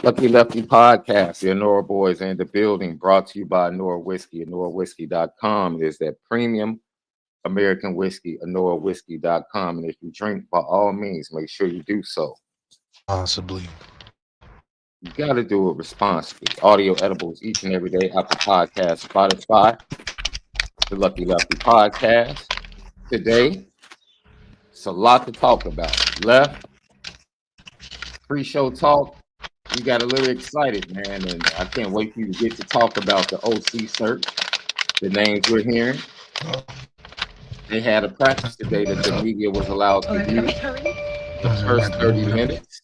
Lucky Lefty Podcast, the Onora Boys in the building, brought to you by Onora Whiskey, OnoraWhiskey.com. It is that premium American whiskey, OnoraWhiskey.com. And if you drink, by all means, make sure you do so. Possibly. You got to do it responsibly. Audio edibles each and every day. Apple Podcast, Spotify, the Lucky Lefty Podcast. Today, it's a lot to talk about. Left, pre-show talk. We got a little excited, man, and I can't wait for you to get to talk about the OC search, the names we're hearing. They had a practice today that the media was allowed to view the first 30 minutes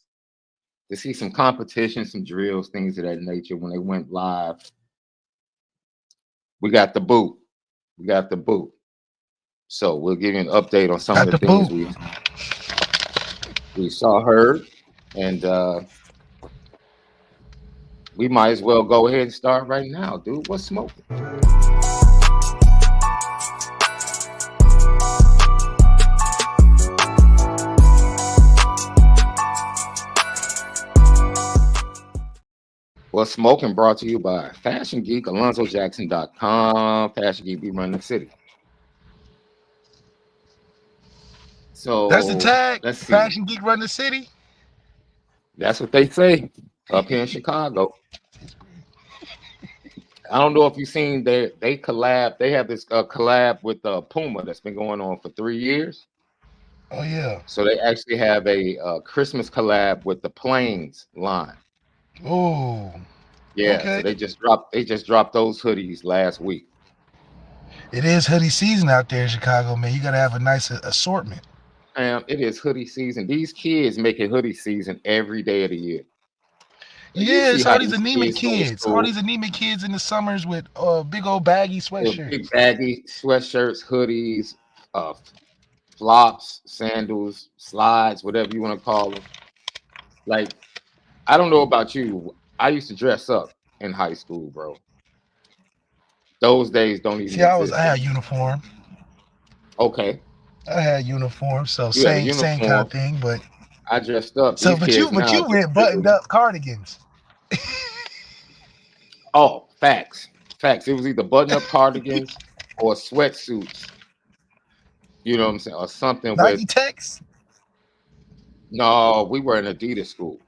to see some competition, some drills, things of that nature. When they went live, we got the boot. So we'll give you an update on some of the things we saw, heard, and we might as well go ahead and start right now, dude. What's smoking? What's smoking brought to you by Fashion Geek, AlonzoJackson.com. Fashion Geek, we run the city. So that's the tag. Let's see. Fashion Geek run the city. That's what they say up here in Chicago. I don't know if you've seen they collab. They have this collab with Puma that's been going on for 3 years. Oh yeah. So they actually have a Christmas collab with the Plains line. Oh. Yeah. Okay. So they just dropped those hoodies last week. It is hoodie season out there in Chicago, man. You gotta have a nice assortment. It is hoodie season. These kids making hoodie season every day of the year. Yeah, it's all these anemic kids. All these anemic kids in the summers with big old baggy sweatshirts. Big baggy sweatshirts, hoodies, flops, sandals, slides, whatever you want to call them. Like, I don't know about you. I used to dress up in high school, bro. Those days don't even exist. I had uniform. Okay. I had uniform, so same kind of thing, but I dressed up. So but you went buttoned up cardigans. Oh, facts. It was either button up cardigans or sweatsuits. You know what I'm saying? Or something Nike Techs? No, we were in Adidas school.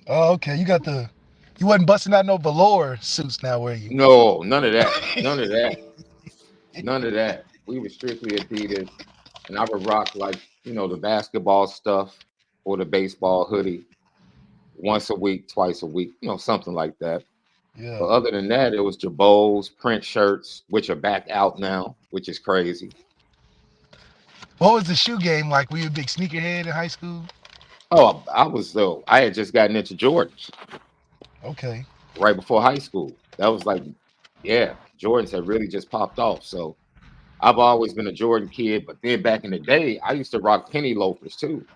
Oh, okay. You wasn't busting out no velour suits now, were you? No, none of that. None of that. We were strictly Adidas, and I would rock the basketball stuff or the baseball hoodie once a week, twice a week, something like that. Yeah. But other than that, it was Jabos, print shirts, which are back out now, which is crazy. What was the shoe game like? Were you a big sneakerhead in high school? Oh, I had just gotten into Jordans. Okay. Right before high school. That was Jordans had really just popped off. So I've always been a Jordan kid, but then back in the day, I used to rock penny loafers too.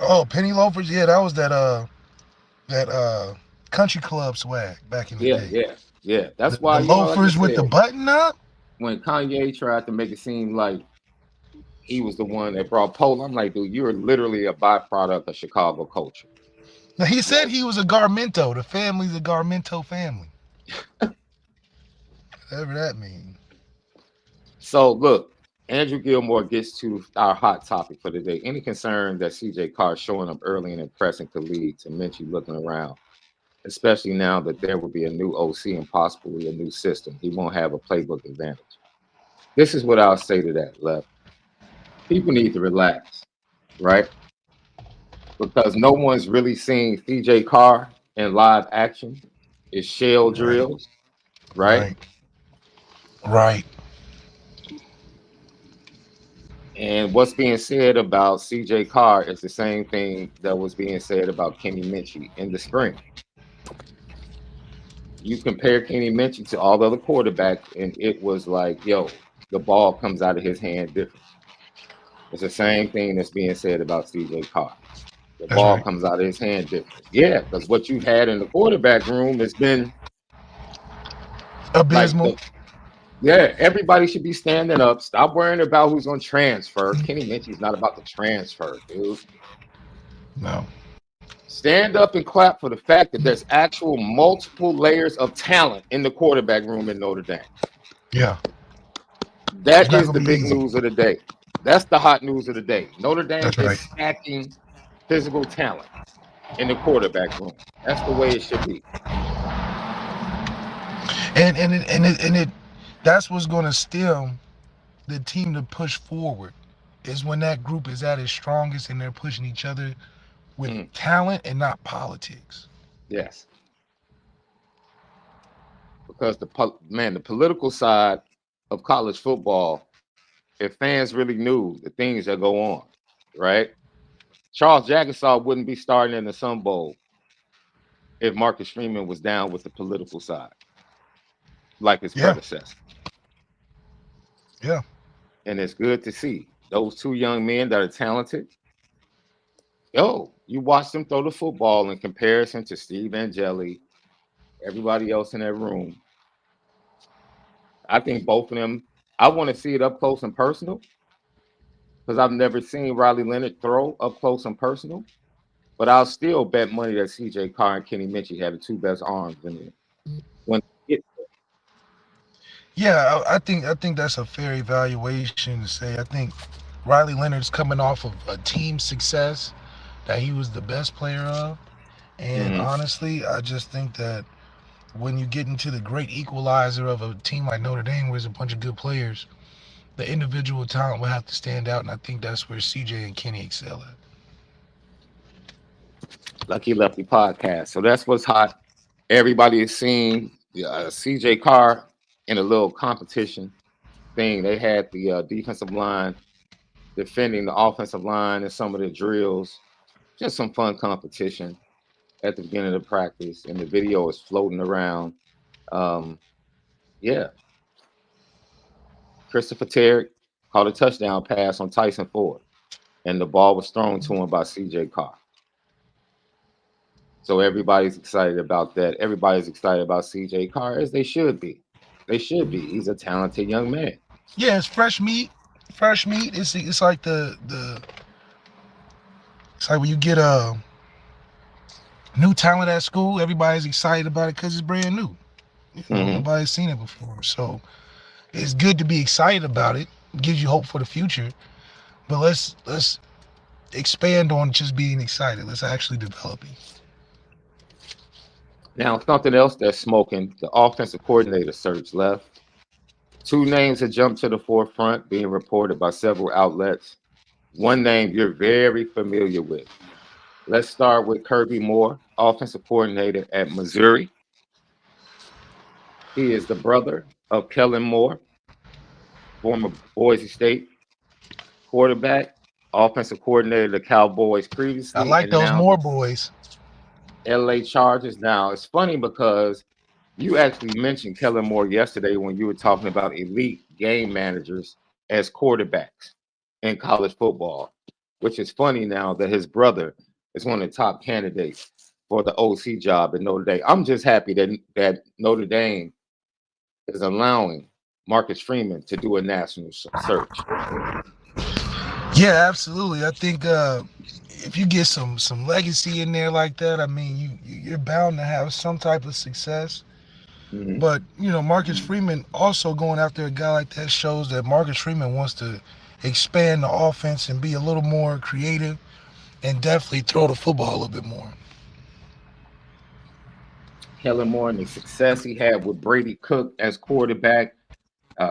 Oh, penny loafers, yeah, that was that country club swag back in the day. Yeah. That's why the loafers with the button up. When Kanye tried to make it seem like he was the one that brought polo, I'm like, dude, you're literally a byproduct of Chicago culture. Now he said he was a Garmento. The family's a Garmento family. Whatever that means. So look, Andrew Gilmore gets to our hot topic for today. Any concern that CJ Carr showing up early and impressing could lead to Minchie looking around, especially now that there will be a new OC and possibly a new system. He won't have a playbook advantage. This is what I'll say to that, Left. People need to relax, right? Because no one's really seen CJ Carr in live action. It's shell drills, right? Right. And what's being said about CJ Carr is the same thing that was being said about Kenny Minchie in the spring. You compare Kenny Minchie to all the other quarterbacks, and it was like, the ball comes out of his hand different. It's the same thing that's being said about CJ Carr. The ball comes out of his hand different. Yeah, because what you've had in the quarterback room has been abysmal. Everybody should be standing up. Stop worrying about who's on transfer. Kenny Minchie's not about to transfer, dude. No. Stand up and clap for the fact that there's actual multiple layers of talent in the quarterback room in Notre Dame. Yeah. That is the big news of the day. That's the hot news of the day. Notre Dame is stacking physical talent in the quarterback room. That's the way it should be. And that's what's going to steal the team to push forward, is when that group is at its strongest and they're pushing each other with talent and not politics. Yes. Because the political side of college football, if fans really knew the things that go on, right? Charles Jagusah wouldn't be starting in the Sun Bowl if Marcus Freeman was down with the political side, like his predecessor. Yeah. And it's good to see those two young men that are talented. Yo, you watch them throw the football in comparison to Steve Angeli, everybody else in that room. I think both of them, I want to see it up close and personal, because I've never seen Riley Leonard throw up close and personal. But I'll still bet money that C.J. Carr and Kenny Minchie had the two best arms in it. Yeah, I think that's a fair evaluation to say. I think Riley Leonard's coming off of a team success that he was the best player of. And honestly, I just think that when you get into the great equalizer of a team like Notre Dame, where there's a bunch of good players, the individual talent will have to stand out, and I think that's where CJ and Kenny excel at. Lucky Lefty podcast. So that's what's hot. Everybody is seeing CJ Carr in a little competition thing. They had the defensive line defending the offensive line and some of the drills. Just some fun competition at the beginning of the practice, and the video is floating around. Yeah. Christopher Terry caught a touchdown pass on Tyson Ford, and the ball was thrown to him by CJ Carr. So everybody's excited about that. Everybody's excited about CJ Carr, as they should be. They should be. He's a talented young man. Yeah, it's fresh meat. Fresh meat. It's like it's like when you get a new talent at school, everybody's excited about it because it's brand new. Nobody's seen it before. So it's good to be excited about it. It gives you hope for the future. But let's expand on just being excited. Let's actually develop it. Now, something else that's smoking, the offensive coordinator search left. Two names have jumped to the forefront, being reported by several outlets. One name you're very familiar with. Let's start with Kirby Moore, offensive coordinator at Missouri. He is the brother of Kellen Moore, former Boise State quarterback, offensive coordinator of the Cowboys previously. I like those Moore boys. LA Chargers. Now, it's funny because you actually mentioned Kellen Moore yesterday when you were talking about elite game managers as quarterbacks in college football, which is funny now that his brother is one of the top candidates for the OC job at Notre Dame. I'm just happy that Notre Dame is allowing Marcus Freeman to do a national search. Yeah, absolutely. I think if you get some legacy in there like that, I mean, you're bound to have some type of success. But, Marcus Freeman also going after a guy like that shows that Marcus Freeman wants to expand the offense and be a little more creative and definitely throw the football a little bit more. Kellen Moore and the success he had with Brady Cook as quarterback.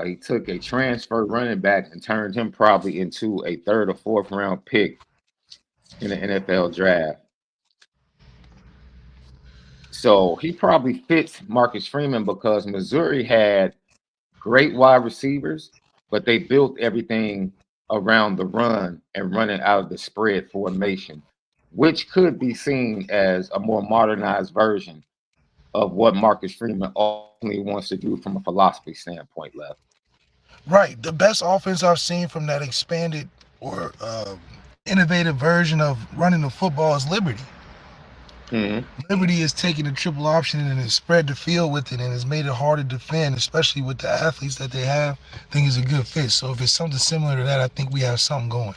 He took a transfer running back and turned him probably into a third or fourth round pick in the NFL draft. So he probably fits Marcus Freeman because Missouri had great wide receivers, but they built everything around the run and running out of the spread formation, which could be seen as a more modernized version of what Marcus Freeman ultimately wants to do from a philosophy standpoint left. Right. The best offense I've seen from that expanded or innovative version of running the football is Liberty. Liberty is taking a triple option and has spread the field with it and has made it hard to defend, especially with the athletes that they have. I think it's a good fit. So if it's something similar to that, I think we have something going.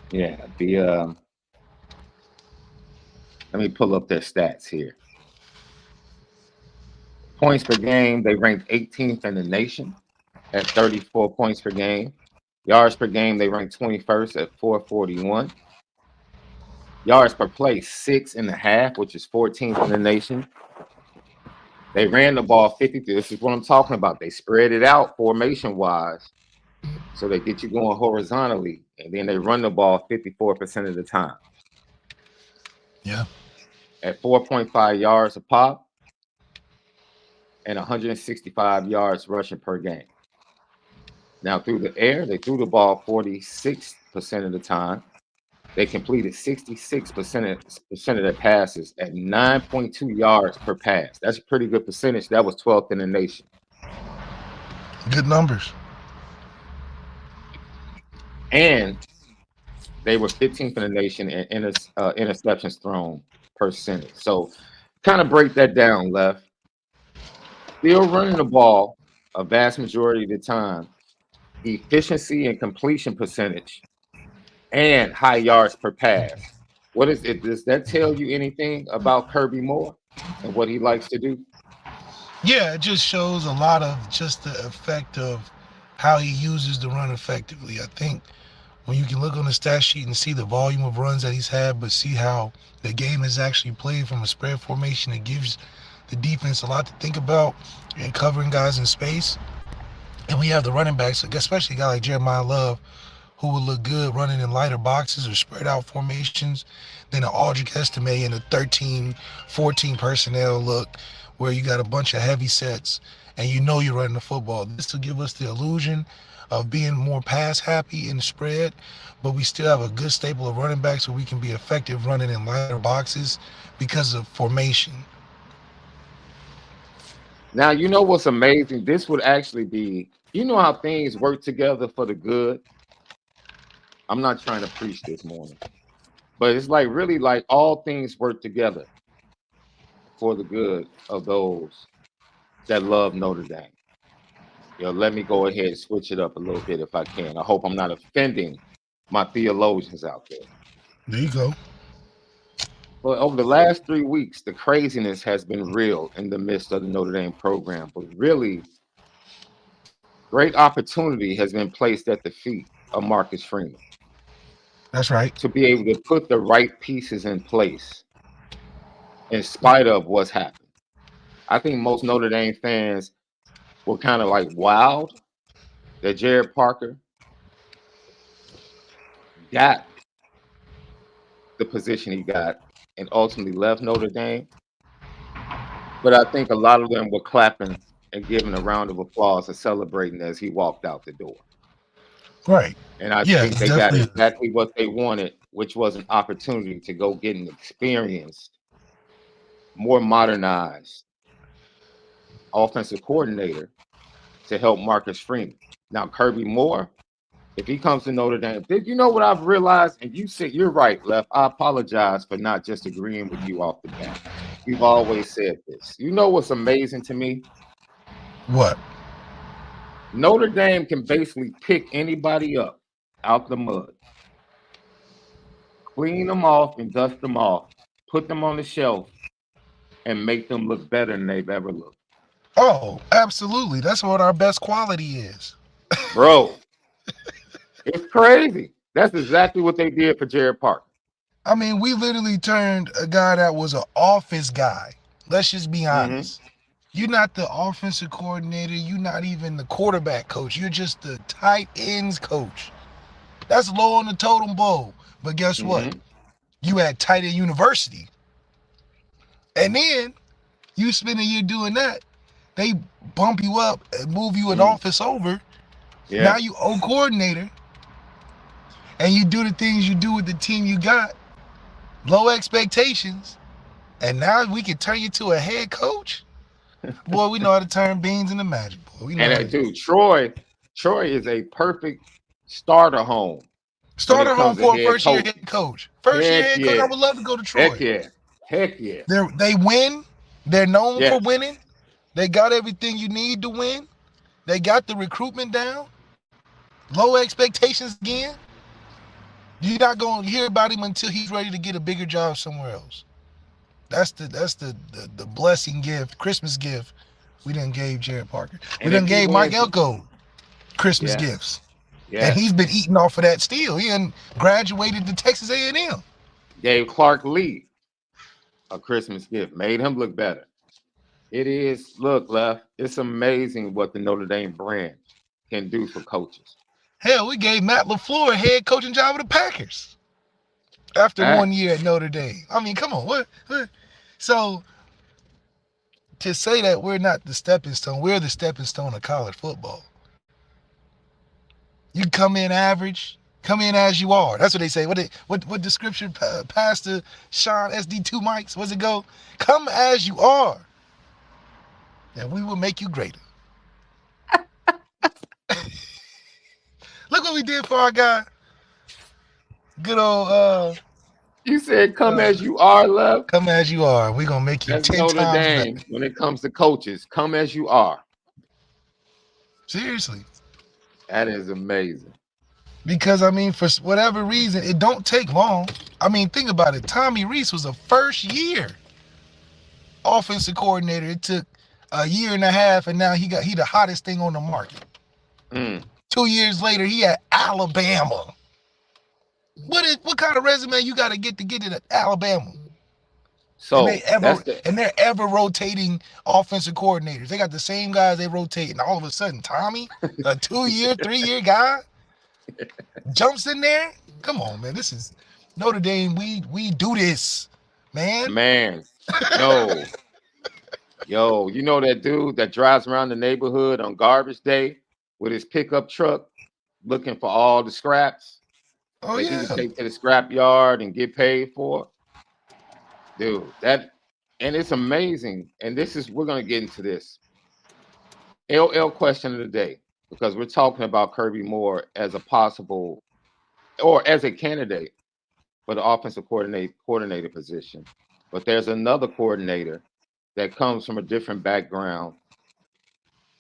Yeah, Let me pull up their stats here. Points per game, they ranked 18th in the nation at 34 points per game. Yards per game, they ranked 21st at 441. Yards per play, 6.5, which is 14th in the nation. They ran the ball 53. This is what I'm talking about. They spread it out formation-wise, so they get you going horizontally, and then they run the ball 54% of the time. Yeah. At 4.5 yards a pop and 165 yards rushing per game. Now, through the air, they threw the ball 46% of the time. They completed 66% of their passes at 9.2 yards per pass. That's a pretty good percentage. That was 12th in the nation. Good numbers. And they were 15th in the nation in interceptions thrown percentage. So kind of break that down, Left. Still running the ball a vast majority of the time. Efficiency and completion percentage and high yards per pass. What is it? Does that tell you anything about Kirby Moore and what he likes to do? Yeah, it just shows a lot of just the effect of how he uses the run effectively. I think when you can look on the stat sheet and see the volume of runs that he's had, but see how the game is actually played from a spread formation, it gives the defense a lot to think about and covering guys in space. And we have the running backs, especially a guy like Jeremiah Love, who would look good running in lighter boxes or spread out formations than an Aldrich Estime in a 13, 14 personnel look where you got a bunch of heavy sets and you know you're running the football. This will give us the illusion of being more pass happy in the spread, but we still have a good stable of running backs so we can be effective running in lighter boxes because of formation. Now, you know what's amazing? This would actually be, you know how things work together for the good? I'm not trying to preach this morning, but it's like really like all things work together for the good of those that love Notre Dame. Let me go ahead and switch it up a little bit if I can. I hope I'm not offending my theologians out there. There you go. But over the last 3 weeks, the craziness has been real in the midst of the Notre Dame program. But really, great opportunity has been placed at the feet of Marcus Freeman. That's right. To be able to put the right pieces in place in spite of what's happened. I think most Notre Dame fans were kind of like wowed that Jared Parker got the position he got and ultimately left Notre Dame. But I think a lot of them were clapping and giving a round of applause and celebrating as he walked out the door. Right. And I think they got exactly what they wanted, which was an opportunity to go get an experienced, more modernized offensive coordinator to help Marcus Freeman. Now, Kirby Moore, if he comes to Notre Dame, you know what I've realized? And you said you're right, Left. I apologize for not just agreeing with you off the bat. We've always said this. You know what's amazing to me? What? Notre Dame can basically pick anybody up out the mud, clean them off and dust them off, put them on the shelf, and make them look better than they've ever looked. Oh, absolutely. That's what our best quality is. Bro, it's crazy. That's exactly what they did for Jared Parker. I mean, we literally turned a guy that was an office guy. Let's just be honest. You're not the offensive coordinator. You're not even the quarterback coach. You're just the tight ends coach. That's low on the totem pole. But guess what? You at tight end university. And then you spend a year doing that. They bump you up and move you an office over. Yeah. Now you O coordinator. And you do the things you do with the team you got. Low expectations. And now we can turn you to a head coach. Boy, we know how to turn beans into magic. Boy, dude, Troy is a perfect starter home. Starter home for a first-year head coach. First-year head coach. I would love to go to Troy. Heck yeah. They win. They're known for winning. They got everything you need to win. They got the recruitment down. Low expectations again. You're not going to hear about him until he's ready to get a bigger job somewhere else. That's the blessing gift, Christmas gift we done gave Jared Parker. We And done if he gave Mike wins, Elko Christmas yes, gifts. And yes, he's been eating off of that still. He done graduated to Texas A&M. gave Clark Lee a Christmas gift, made him look better. It is, look, Left, it's amazing what the Notre Dame brand can do for coaches. Hell, we gave Matt LaFleur a head coaching job with the Packers after 1 year at Notre Dame. I mean, come on. What? So to say that we're not the stepping stone, we're the stepping stone of college football. You come in average, come in as you are. That's what they say. What the scripture Pastor SHAUN SD2 mics, what's it go? Come as you are, and we will make you greater. Look what we did for our guy. Good old You said come as you are, Left. Come as you are. We're gonna make you That's 10 Notre times Dame better. when it comes to coaches. Come as you are. Seriously. That is amazing. Because I mean, for whatever reason, it don't take long. I mean, think about it. Tommy Rees was a first-year offensive coordinator. It took a year and a half, and now he the hottest thing on the market. 2 years later, he at Alabama. What kind of resume you got to get into Alabama? So and they're ever rotating offensive coordinators. They got the same guys they rotate, and all of a sudden, Tommy, a 2-year, 3-year guy, jumps in there. Come on, man. This is Notre Dame. We do this, man. Man, yo, you know that dude that drives around the neighborhood on garbage day with his pickup truck looking for all the scraps Oh that yeah. he can take to the scrap yard and get paid for? Dude, and it's amazing. And we're gonna get into this LL question of the day, because we're talking about Kirby Moore as a possible or as a candidate for the offensive coordinator position. But there's another coordinator that comes from a different background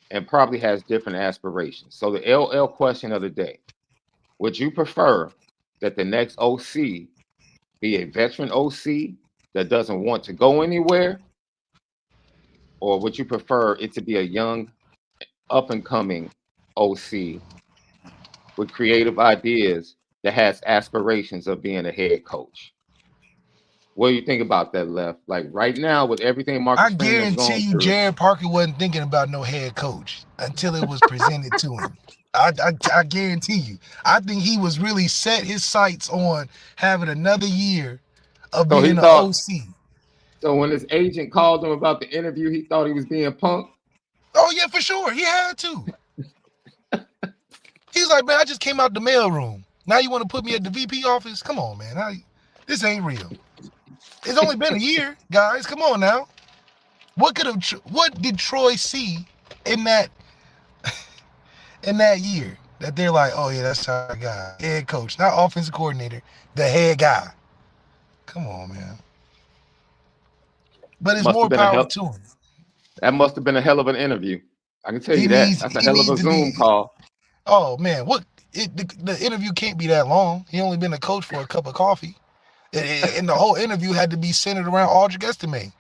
and probably has different aspirations. So the LL question of the day: would you prefer that the next OC be a veteran OC that doesn't want to go anywhere, or would you prefer it to be a young, up-and-coming OC with creative ideas that has aspirations of being a head coach? What do you think about that, Left? Like right now, with everything Marcus Freeman is going guarantee you, through, Jared Parker wasn't thinking about no head coach until it was presented to him. I guarantee you. I think he was really set his sights on having another year of being an OC. So when his agent called him about the interview, he thought he was being punked? Oh, yeah, for sure. He had to. He's like, man, I just came out the mailroom. Now you want to put me at the VP office? Come on, man. This ain't real. It's only been a year, guys. Come on now. What did Troy see in that year that they're like, oh yeah, that's our guy, head coach, not offensive coordinator, the head guy? Come on, man. But it's more power to him. That must have been a hell of an interview. I can tell you that. That's a hell of a Zoom call. Oh man, the interview can't be that long. He only been a coach for a cup of coffee. And the whole interview had to be centered around Audric Estime.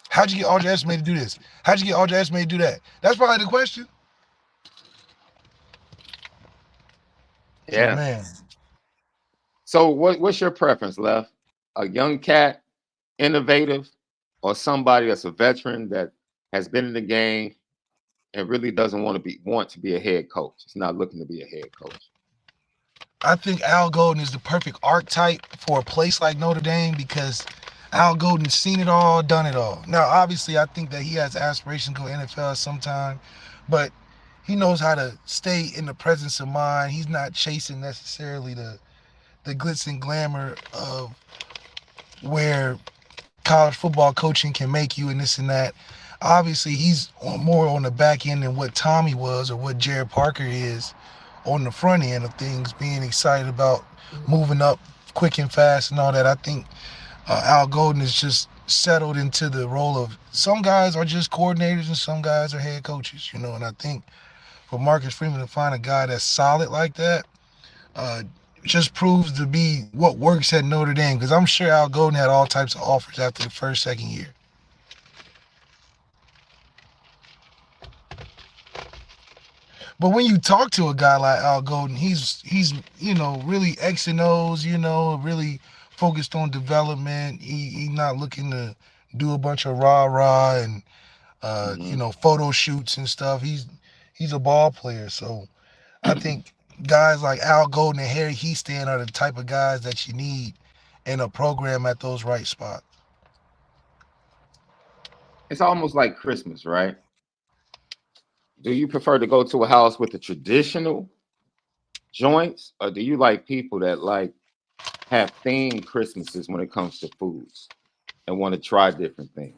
How'd you get Audric Estime to do this? How'd you get Audric Estime to do that? That's probably the question. Yeah. Oh, man. So what's your preference, Left? A young cat, innovative, or somebody that's a veteran that has been in the game and really doesn't want to be a head coach? It's not looking to be a head coach. I think Al Golden is the perfect archetype for a place like Notre Dame because Al Golden's seen it all, done it all. Now, obviously, I think that he has aspirations to go NFL sometime, but he knows how to stay in the presence of mind. He's not chasing necessarily the glitz and glamour of where college football coaching can make you and this and that. Obviously, he's more on the back end than what Tommy was or what Jared Parker is on the front end of things, being excited about moving up quick and fast and all that. I think Al Golden is just settled into the role of some guys are just coordinators and some guys are head coaches, and I think for Marcus Freeman to find a guy that's solid like that, just proves to be what works at Notre Dame. Because I'm sure Al Golden had all types of offers after the first, second year. But when you talk to a guy like Al Golden, he's really X and O's, really focused on development. He not looking to do a bunch of rah-rah and photo shoots and stuff. He's a ball player. So I think guys like Al Golden and Harry Heastan are the type of guys that you need in a program at those right spots. It's almost like Christmas, right? Do you prefer to go to a house with the traditional joints, or do you like people that like have themed Christmases when it comes to foods and want to try different things?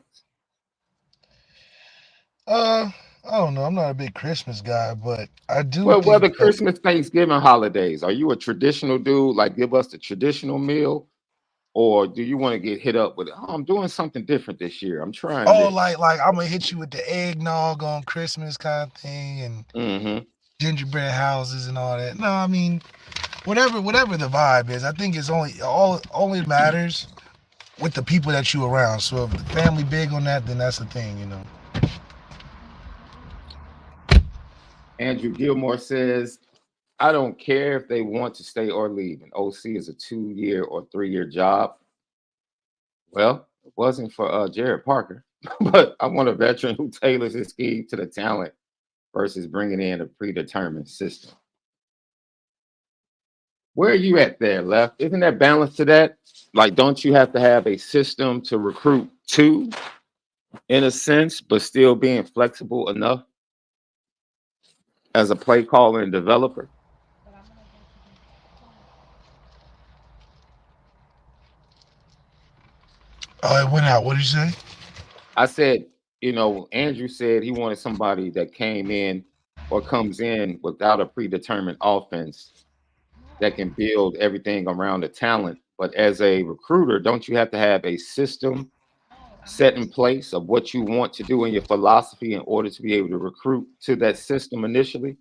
I don't know. I'm not a big Christmas guy, but I do Well, think whether that. Christmas, Thanksgiving, holidays, are you a traditional dude, like give us the traditional meal, or do you want to get hit up with, oh, I'm doing something different this year, I'm trying Oh, this? like I'm gonna hit you with the eggnog on Christmas kind of thing and gingerbread houses and all that. No, I mean whatever the vibe is. I think it's only matters with the people that you around. So if the family big on that, then that's the thing. Andrew Gilmore says, I don't care if they want to stay or leave. An OC is a 2-year or 3-year job. Well, it wasn't for Jared Parker, but I want a veteran who tailors his scheme to the talent versus bringing in a predetermined system. Where are you at there, Left? Isn't that balance to that? Like, don't you have to have a system to recruit to, in a sense, but still being flexible enough as a play caller and developer? Oh, it went out. What did you say? I said, Andrew said he wanted somebody that came in or comes in without a predetermined offense that can build everything around the talent. But as a recruiter, don't you have to have a system set in place of what you want to do in your philosophy in order to be able to recruit to that system initially?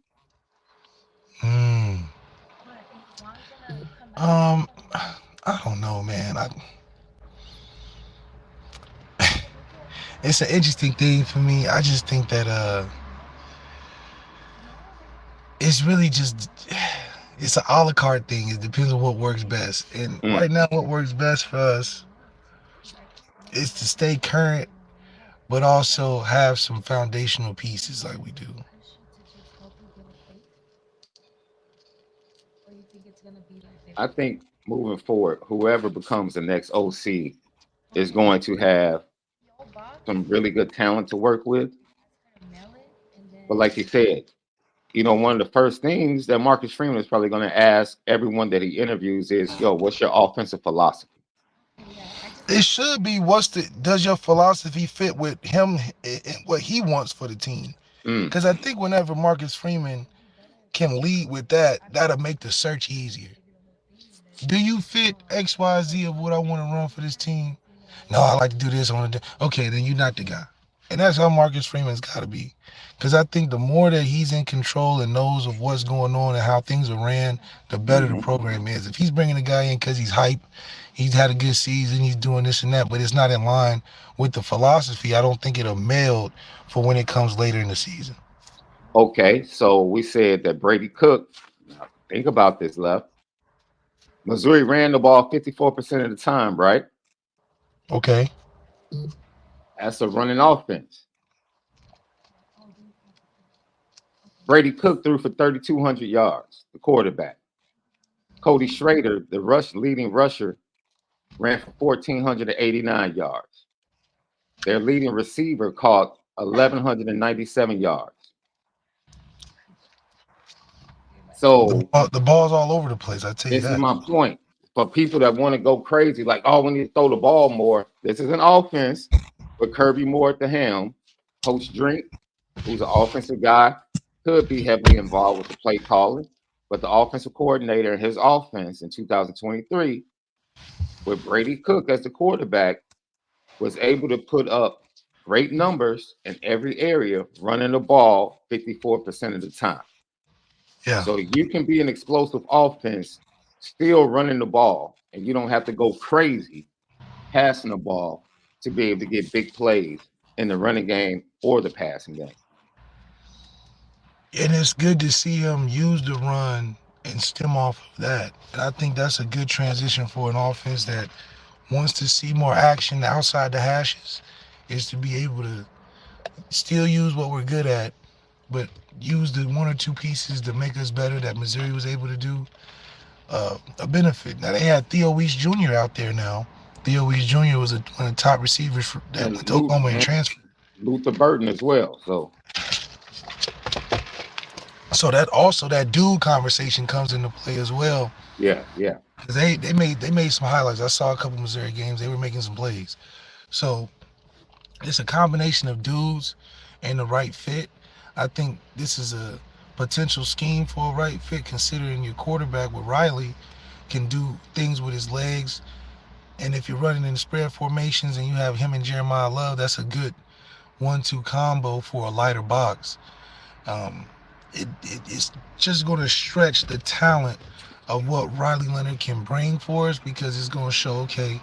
I don't know, man. It's an interesting thing for me. I just think that it's really just it's an a la carte thing. It depends on what works best. And right now, what works best for us is to stay current, but also have some foundational pieces like we do. I think moving forward, whoever becomes the next OC is going to have some really good talent to work with. But like you said, one of the first things that Marcus Freeman is probably going to ask everyone that he interviews is, yo, what's your offensive philosophy? It should be, does your philosophy fit with him and what he wants for the team? Because I think whenever Marcus Freeman can lead with that, that'll make the search easier. Do you fit X, Y, Z of what I want to run for this team? No, I like to do this. I want to do. Okay, then you're not the guy. And that's how Marcus Freeman's got to be. Because I think the more that he's in control and knows of what's going on and how things are ran, the better the program is. If he's bringing a guy in because he's hype, he's had a good season, he's doing this and that, but it's not in line with the philosophy, I don't think it'll meld for when it comes later in the season. Okay, so we said that Brady Cook, think about this, Left. Missouri ran the ball 54% of the time, right? Okay. That's a running offense. Brady Cook threw for 3,200 yards, the quarterback. Cody Schrader, the leading rusher, ran for 1,489 yards. Their leading receiver caught 1,197 yards. So the ball's all over the place, I tell you that. This is my point. For people that want to go crazy, like, oh, we need to throw the ball more. This is an offense with Kirby Moore at the helm. Coach Drink, who's an offensive guy, could be heavily involved with the play calling, but the offensive coordinator in his offense in 2023, with Brady Cook as the quarterback, was able to put up great numbers in every area, running the ball 54% of the time. Yeah. So you can be an explosive offense still running the ball, and you don't have to go crazy passing the ball to be able to get big plays in the running game or the passing game. And it's good to see him use the run and stem off of that. And I think that's a good transition for an offense that wants to see more action outside the hashes, is to be able to still use what we're good at, but use the one or two pieces to make us better that Missouri was able to do a benefit. Now, they had Theo Weiss Jr. out there now. Theo Weiss Jr. was one of the top receivers that went to Oklahoma and transferred. Luther Burden as well. So that dude conversation comes into play as well. Yeah. Because they made some highlights. I saw a couple Missouri games. They were making some plays. So it's a combination of dudes and the right fit. I think this is a potential scheme for a right fit, considering your quarterback with Riley can do things with his legs. And if you're running in spread formations and you have him and Jeremiah Love, that's a good 1-2 combo for a lighter box. It's just going to stretch the talent of what Riley Leonard can bring for us, because it's going to show, okay,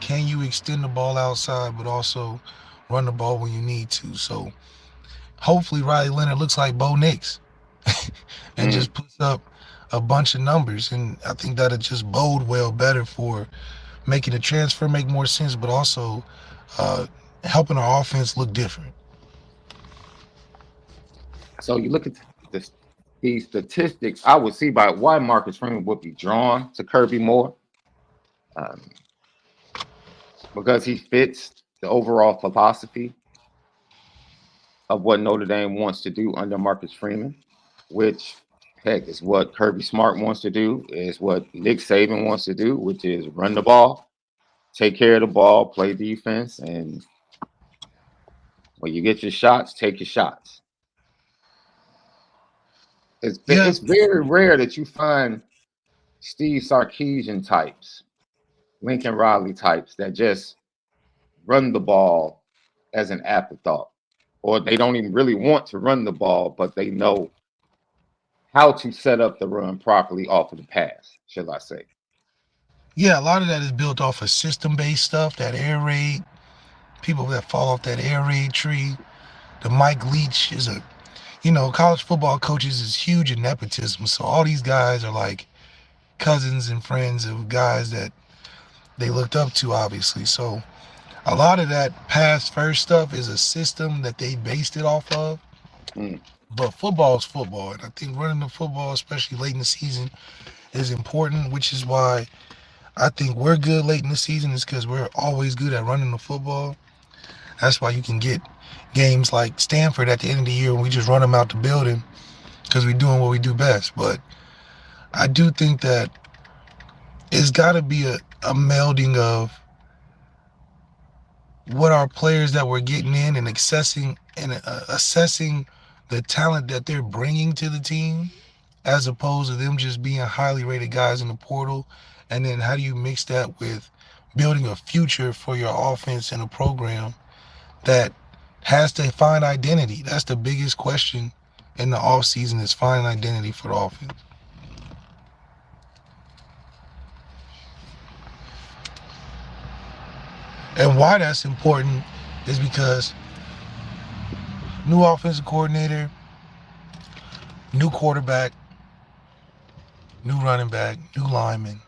can you extend the ball outside but also run the ball when you need to? So hopefully Riley Leonard looks like Bo Nix and just puts up a bunch of numbers. And I think that'll just bode well better for making the transfer make more sense, but also helping our offense look different. So you look at the statistics, I would see by why Marcus Freeman would be drawn to Kirby more, because he fits the overall philosophy of what Notre Dame wants to do under Marcus Freeman, which, heck, is what Kirby Smart wants to do, is what Nick Saban wants to do, which is run the ball, take care of the ball, play defense, and when you get your shots, take your shots. It's very rare that you find Steve Sarkisian types, Lincoln Riley types that just run the ball as an afterthought, or they don't even really want to run the ball, but they know how to set up the run properly off of the pass, shall I say. Yeah, a lot of that is built off of system-based stuff, that air raid, people that fall off that air raid tree. The Mike Leach is college football coaches is huge in nepotism. So all these guys are like cousins and friends of guys that they looked up to, obviously. So a lot of that pass first stuff is a system that they based it off of. But football is football. And I think running the football, especially late in the season, is important, which is why I think we're good late in the season, is because we're always good at running the football. That's why you can get games like Stanford at the end of the year when we just run them out the building because we're doing what we do best. But I do think that it's got to be a melding of what our players that we're getting in and assessing the talent that they're bringing to the team, as opposed to them just being highly rated guys in the portal. And then how do you mix that with building a future for your offense and a program that has to find identity? That's the biggest question in the offseason, is finding identity for the offense. And why that's important is because new offensive coordinator, new quarterback, new running back, new lineman.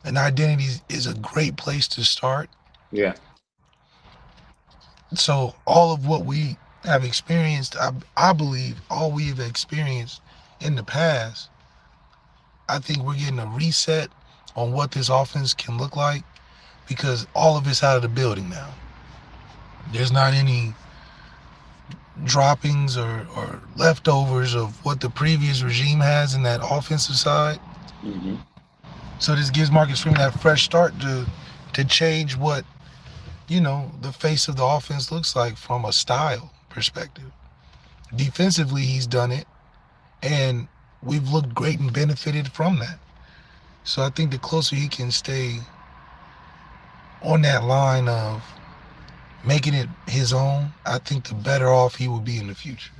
And identity is a great place to start. Yeah. So all of what we have experienced, I believe all we've experienced in the past, I think we're getting a reset on what this offense can look like, because all of it's out of the building now. There's not any droppings or leftovers of what the previous regime has in that offensive side. Mm-hmm. So this gives Marcus Freeman that fresh start to change what, the face of the offense looks like from a style perspective. Defensively, he's done it, and we've looked great and benefited from that. So I think the closer he can stay on that line of making it his own, I think the better off he will be in the future.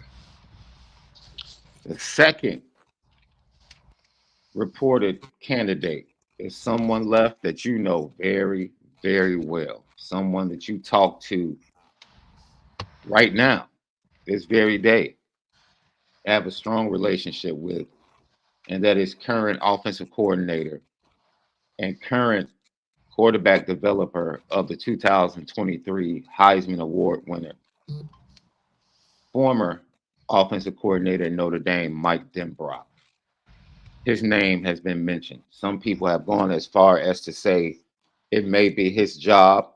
The second reported candidate is someone left that you know very, very well, someone that you talk to right now, this very day, have a strong relationship with, and that is current offensive coordinator and current quarterback developer of the 2023 Heisman Award winner, former offensive coordinator at Notre Dame, Mike Denbrock. His name has been mentioned. Some people have gone as far as to say it may be his job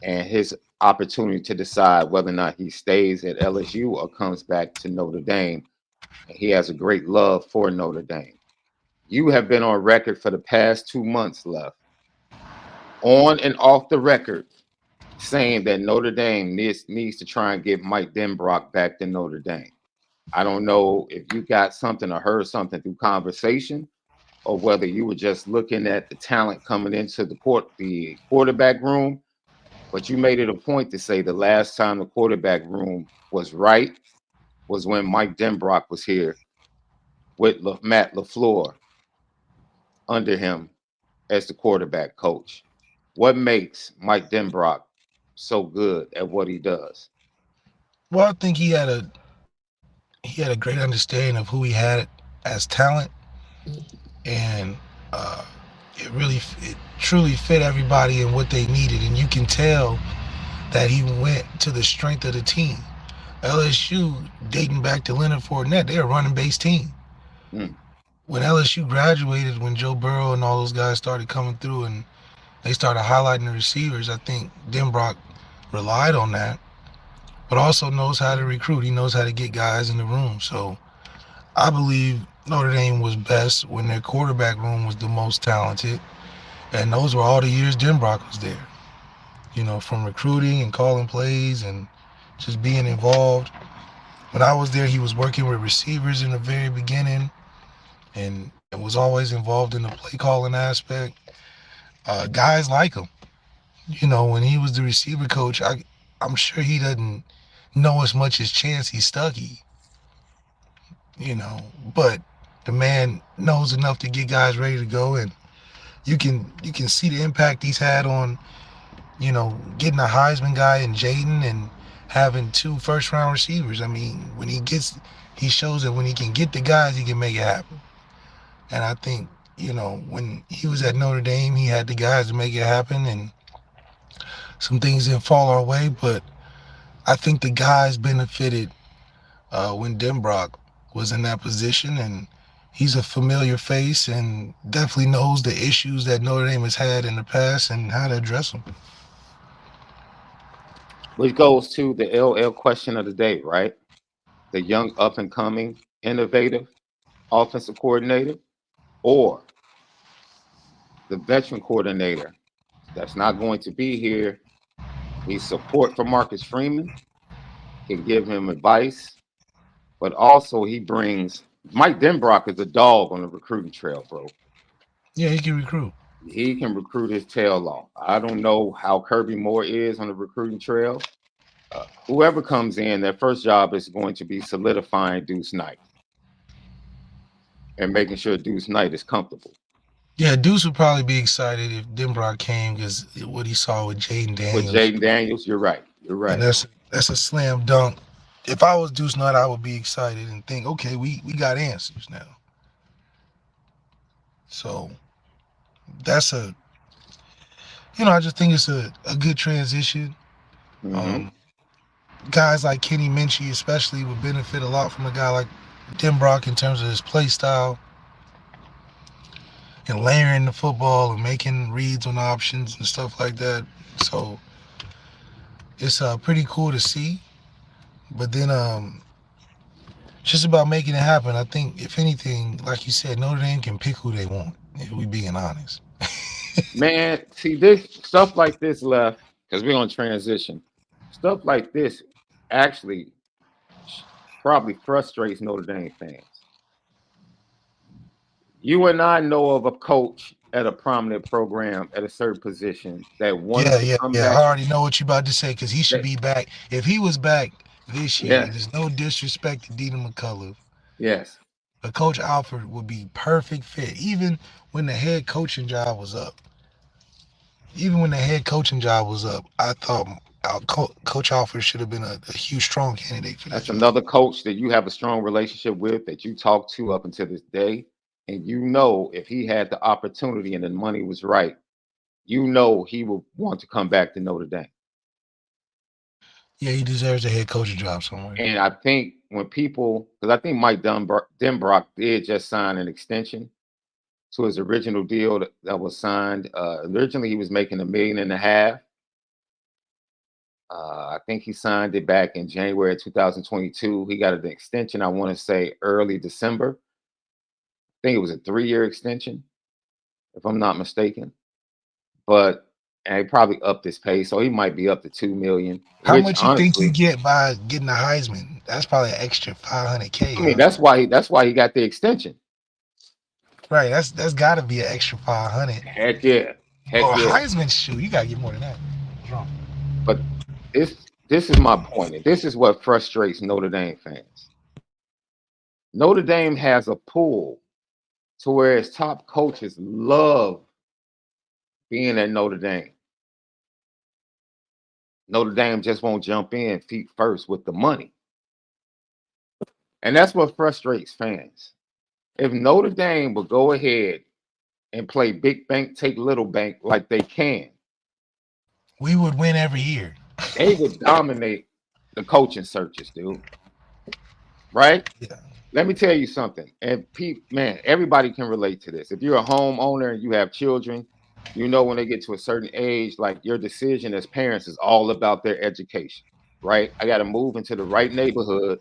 and his opportunity to decide whether or not he stays at LSU or comes back to Notre Dame. He has a great love for Notre Dame. You have been on record for the past 2 months, Left, on and off the record, saying that Notre Dame needs to try and get Mike Denbrock back to Notre Dame. I don't know if you got something or heard something through conversation, or whether you were just looking at the talent coming into the quarterback room. But you made it a point to say the last time the quarterback room was right was when Mike Denbrock was here with Matt LaFleur under him as the quarterback coach. What makes Mike Denbrock so good at what he does? Well, I think he had a great understanding of who he had as talent, and uh, it truly fit everybody and what they needed, and you can tell that he went to the strength of the team. LSU, dating back to Leonard Fournette, they're a running base team. Mm. When LSU graduated, when Joe Burrow and all those guys started coming through and they started highlighting the receivers, I think Denbrock relied on that, but also knows how to recruit. He knows how to get guys in the room. So I believe Notre Dame was best when their quarterback room was the most talented. And those were all the years Denbrock was there. From recruiting and calling plays and just being involved. When I was there, he was working with receivers in the very beginning and was always involved in the play calling aspect. Guys like him. When he was the receiver coach, I'm sure he doesn't know as much as Chancey Stuckey, but the man knows enough to get guys ready to go, and you can see the impact he's had on, getting a Heisman guy in Jaden and having 2 first-round receivers. I mean, he shows that when he can get the guys, he can make it happen. And I think, when he was at Notre Dame, he had the guys to make it happen, and some things didn't fall our way, but I think the guys benefited when Denbrock was in that position, and he's a familiar face and definitely knows the issues that Notre Dame has had in the past and how to address them. Which goes to the LL question of the day, right? The young up and coming, innovative offensive coordinator, or the veteran coordinator that's not going to be here. He's support for Marcus Freeman, can give him advice, but also he brings Mike Denbrock is a dog on the recruiting trail, bro. Yeah, he can recruit. He can recruit his tail off. I don't know how Kirby Moore is on the recruiting trail. Whoever comes in, their first job is going to be solidifying Deuce Knight and making sure Deuce Knight is comfortable. Yeah, Deuce would probably be excited if Denbrock came because what he saw with Jaden Daniels. With Jaden Daniels, you're right. You're right. And that's a slam dunk. If I was Deuce Knight, I would be excited and think, okay, we got answers now. So that's I just think it's a good transition. Mm-hmm. Guys like Kenny Minchie especially would benefit a lot from a guy like Denbrock in terms of his play style and layering the football and making reads on options and stuff like that. So it's pretty cool to see. But then just about making it happen. I think, if anything, like you said, Notre Dame can pick who they want, if we being honest. Man, see, this stuff like this, Left, because we're on transition. Stuff like this actually probably frustrates Notre Dame fans. You and I know of a coach at a prominent program at a certain position that wanted to come back. I already know what you're about to say because he should be back. If he was back this year, there's no disrespect to Dina McCullough. Yes. But Coach Alford would be perfect fit, even when the head coaching job was up. Even when the head coaching job was up, I thought Coach Alford should have been a huge, strong candidate for that That's job. another coach that you have a strong relationship with that you talk to up until this day. And you know, if he had the opportunity and the money was right, you know he would want to come back to Notre Dame. Yeah, he deserves a head coaching job somewhere. And I think when people, because I think Mike Denbrock did just sign an extension to his original deal that was signed. Originally, he was making $1.5 million. I think he signed it back in January 2022. He got an extension, I want to say early December. I think it was a 3-year extension, if I'm not mistaken. But and he probably upped his pay, so he might be up to $2 million. How Which much you think you honestly, get by getting the Heisman? That's probably an extra 500K, I mean, huh? that's why he got the extension. Right. That's got to be an extra 500. Heck yeah, heck Oh, yeah. Heisman shoot, you gotta get more than that. What's wrong? But this is my point, and this is what frustrates Notre Dame fans. Notre Dame has a pool to where its top coaches love being at Notre Dame. Notre Dame just won't jump in feet first with the money. And that's what frustrates fans. If Notre Dame would go ahead and play big bank, take little bank like they can, We would win every year. they would dominate the coaching searches, dude. Right? Yeah. Let me tell you something. And man, everybody can relate to this. If you're a homeowner and you have children, you know when they get to a certain age, like your decision as parents is all about their education, right? I got to move into the right neighborhood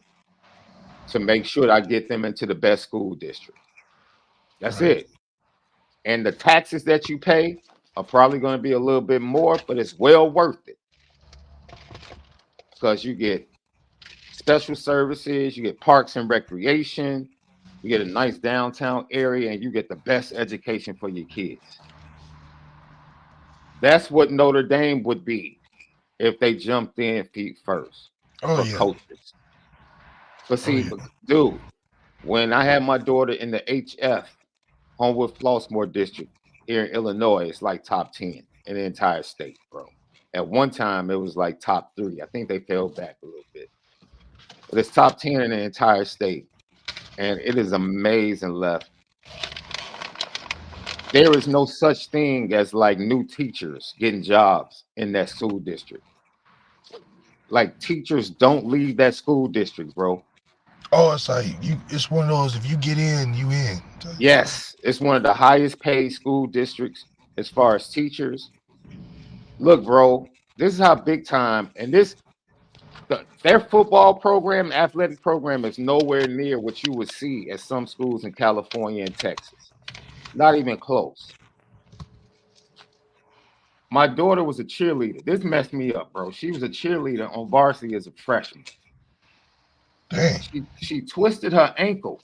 to make sure that I get them into the best school district. That's Right. it. And the taxes that you pay are probably going to be a little bit more, but it's well worth it because you get special services, you get parks and recreation, you get a nice downtown area, and you get the best education for your kids. That's what Notre Dame would be if they jumped in feet first Oh for yeah. coaches. But Oh see, yeah. dude, when I had my daughter in the HF, Homewood Flossmoor District here in Illinois, it's like top 10 in the entire state, bro. At one time, it was like top 3. I think they fell back a little bit. But it's top 10 in the entire state. And it is amazing, Left. There is no such thing as like new teachers getting jobs in that school district. Like teachers don't leave that school district, bro. Oh, it's like you. It's one of those. If you get in, you in. Yes, it's one of the highest paid school districts as far as teachers. Look, bro, this is how big time, and their football program, athletic program is nowhere near what you would see at some schools in California and Texas. Not even close. My daughter was a cheerleader. This messed me up, bro. She was a cheerleader on varsity as a freshman. Dang. She twisted her ankle.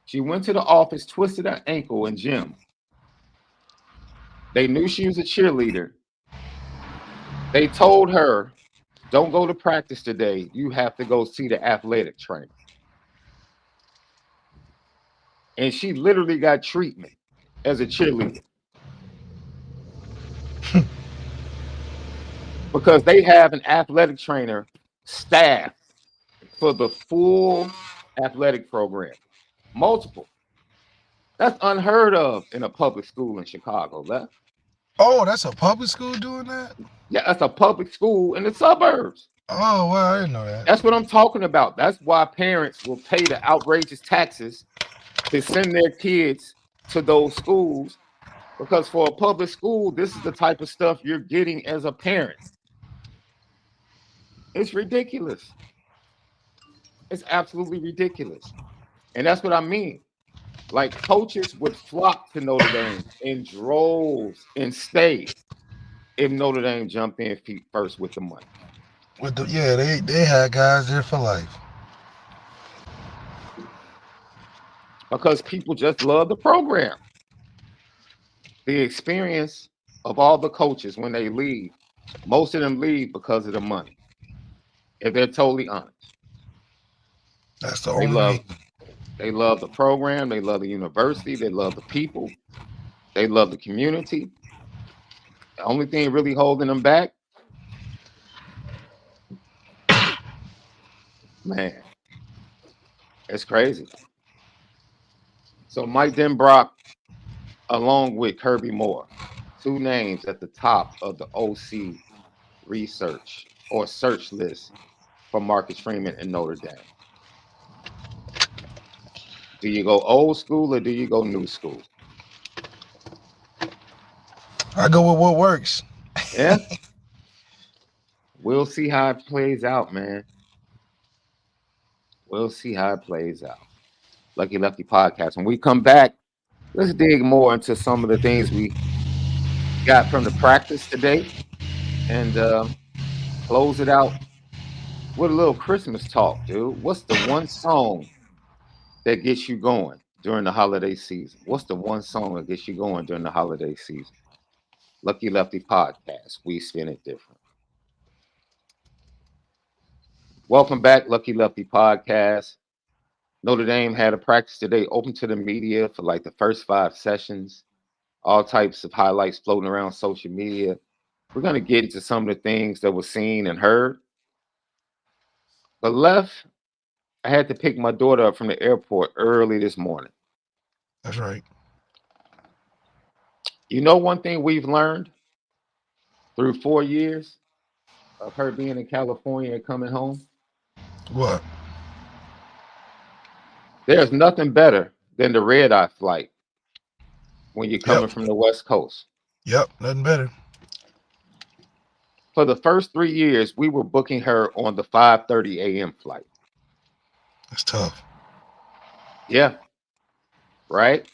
She went to the office, twisted her ankle in gym. They knew she was a cheerleader. They told her, don't go to practice today. You have to go see the athletic trainer. And she literally got treatment as a cheerleader because they have an athletic trainer staff for the full athletic program. Multiple. That's unheard of in a public school in Chicago. Oh, that's a public school doing that. Yeah, that's a public school in the suburbs. Oh well, I didn't know that. That's what I'm talking about. That's why parents will pay the outrageous taxes to send their kids to those schools, because for a public school, this is the type of stuff you're getting as a parent. It's ridiculous. It's absolutely ridiculous. And that's what I mean. Like coaches would flock to Notre Dame in droves and stay if Notre Dame jumped in feet first with the money. With the yeah, they had guys there for life. Because people just love the program. The experience of all the coaches when they leave, most of them leave because of the money, if they're totally honest. That's the They only love reason. they love the program, they love the university, they love the people, they love the community. The only thing really holding them back, man, it's crazy. So Mike Denbrock, along with Kirby Moore, two names at the top of the OC research or search list for Marcus Freeman and Notre Dame. Do you go old school or do you go new school? I go with what works. Yeah, we'll see how it plays out, man. We'll see how it plays out. Lucky Lefty podcast. When we come back, let's dig more into some of the things we got from the practice today and close it out with a little Christmas talk, dude. What's the one song that gets you going during the holiday season? What's the one song that gets you going during the holiday season? Lucky Lefty podcast. We spin it different. Welcome back, Lucky Lefty podcast. Notre Dame had a practice today open to the media for like the first 5 sessions. All types of highlights floating around social media. We're going to get into some of the things that were seen and heard. But I had to pick my daughter up from the airport early this morning. That's right. You know, one thing we've learned through 4 years of her being in California and coming home? What? There's nothing better than the red eye flight when you're coming from the West Coast. Yep, nothing better. For the first 3 years, we were booking her on the 5:30 a.m. flight. That's tough. Yeah. Right?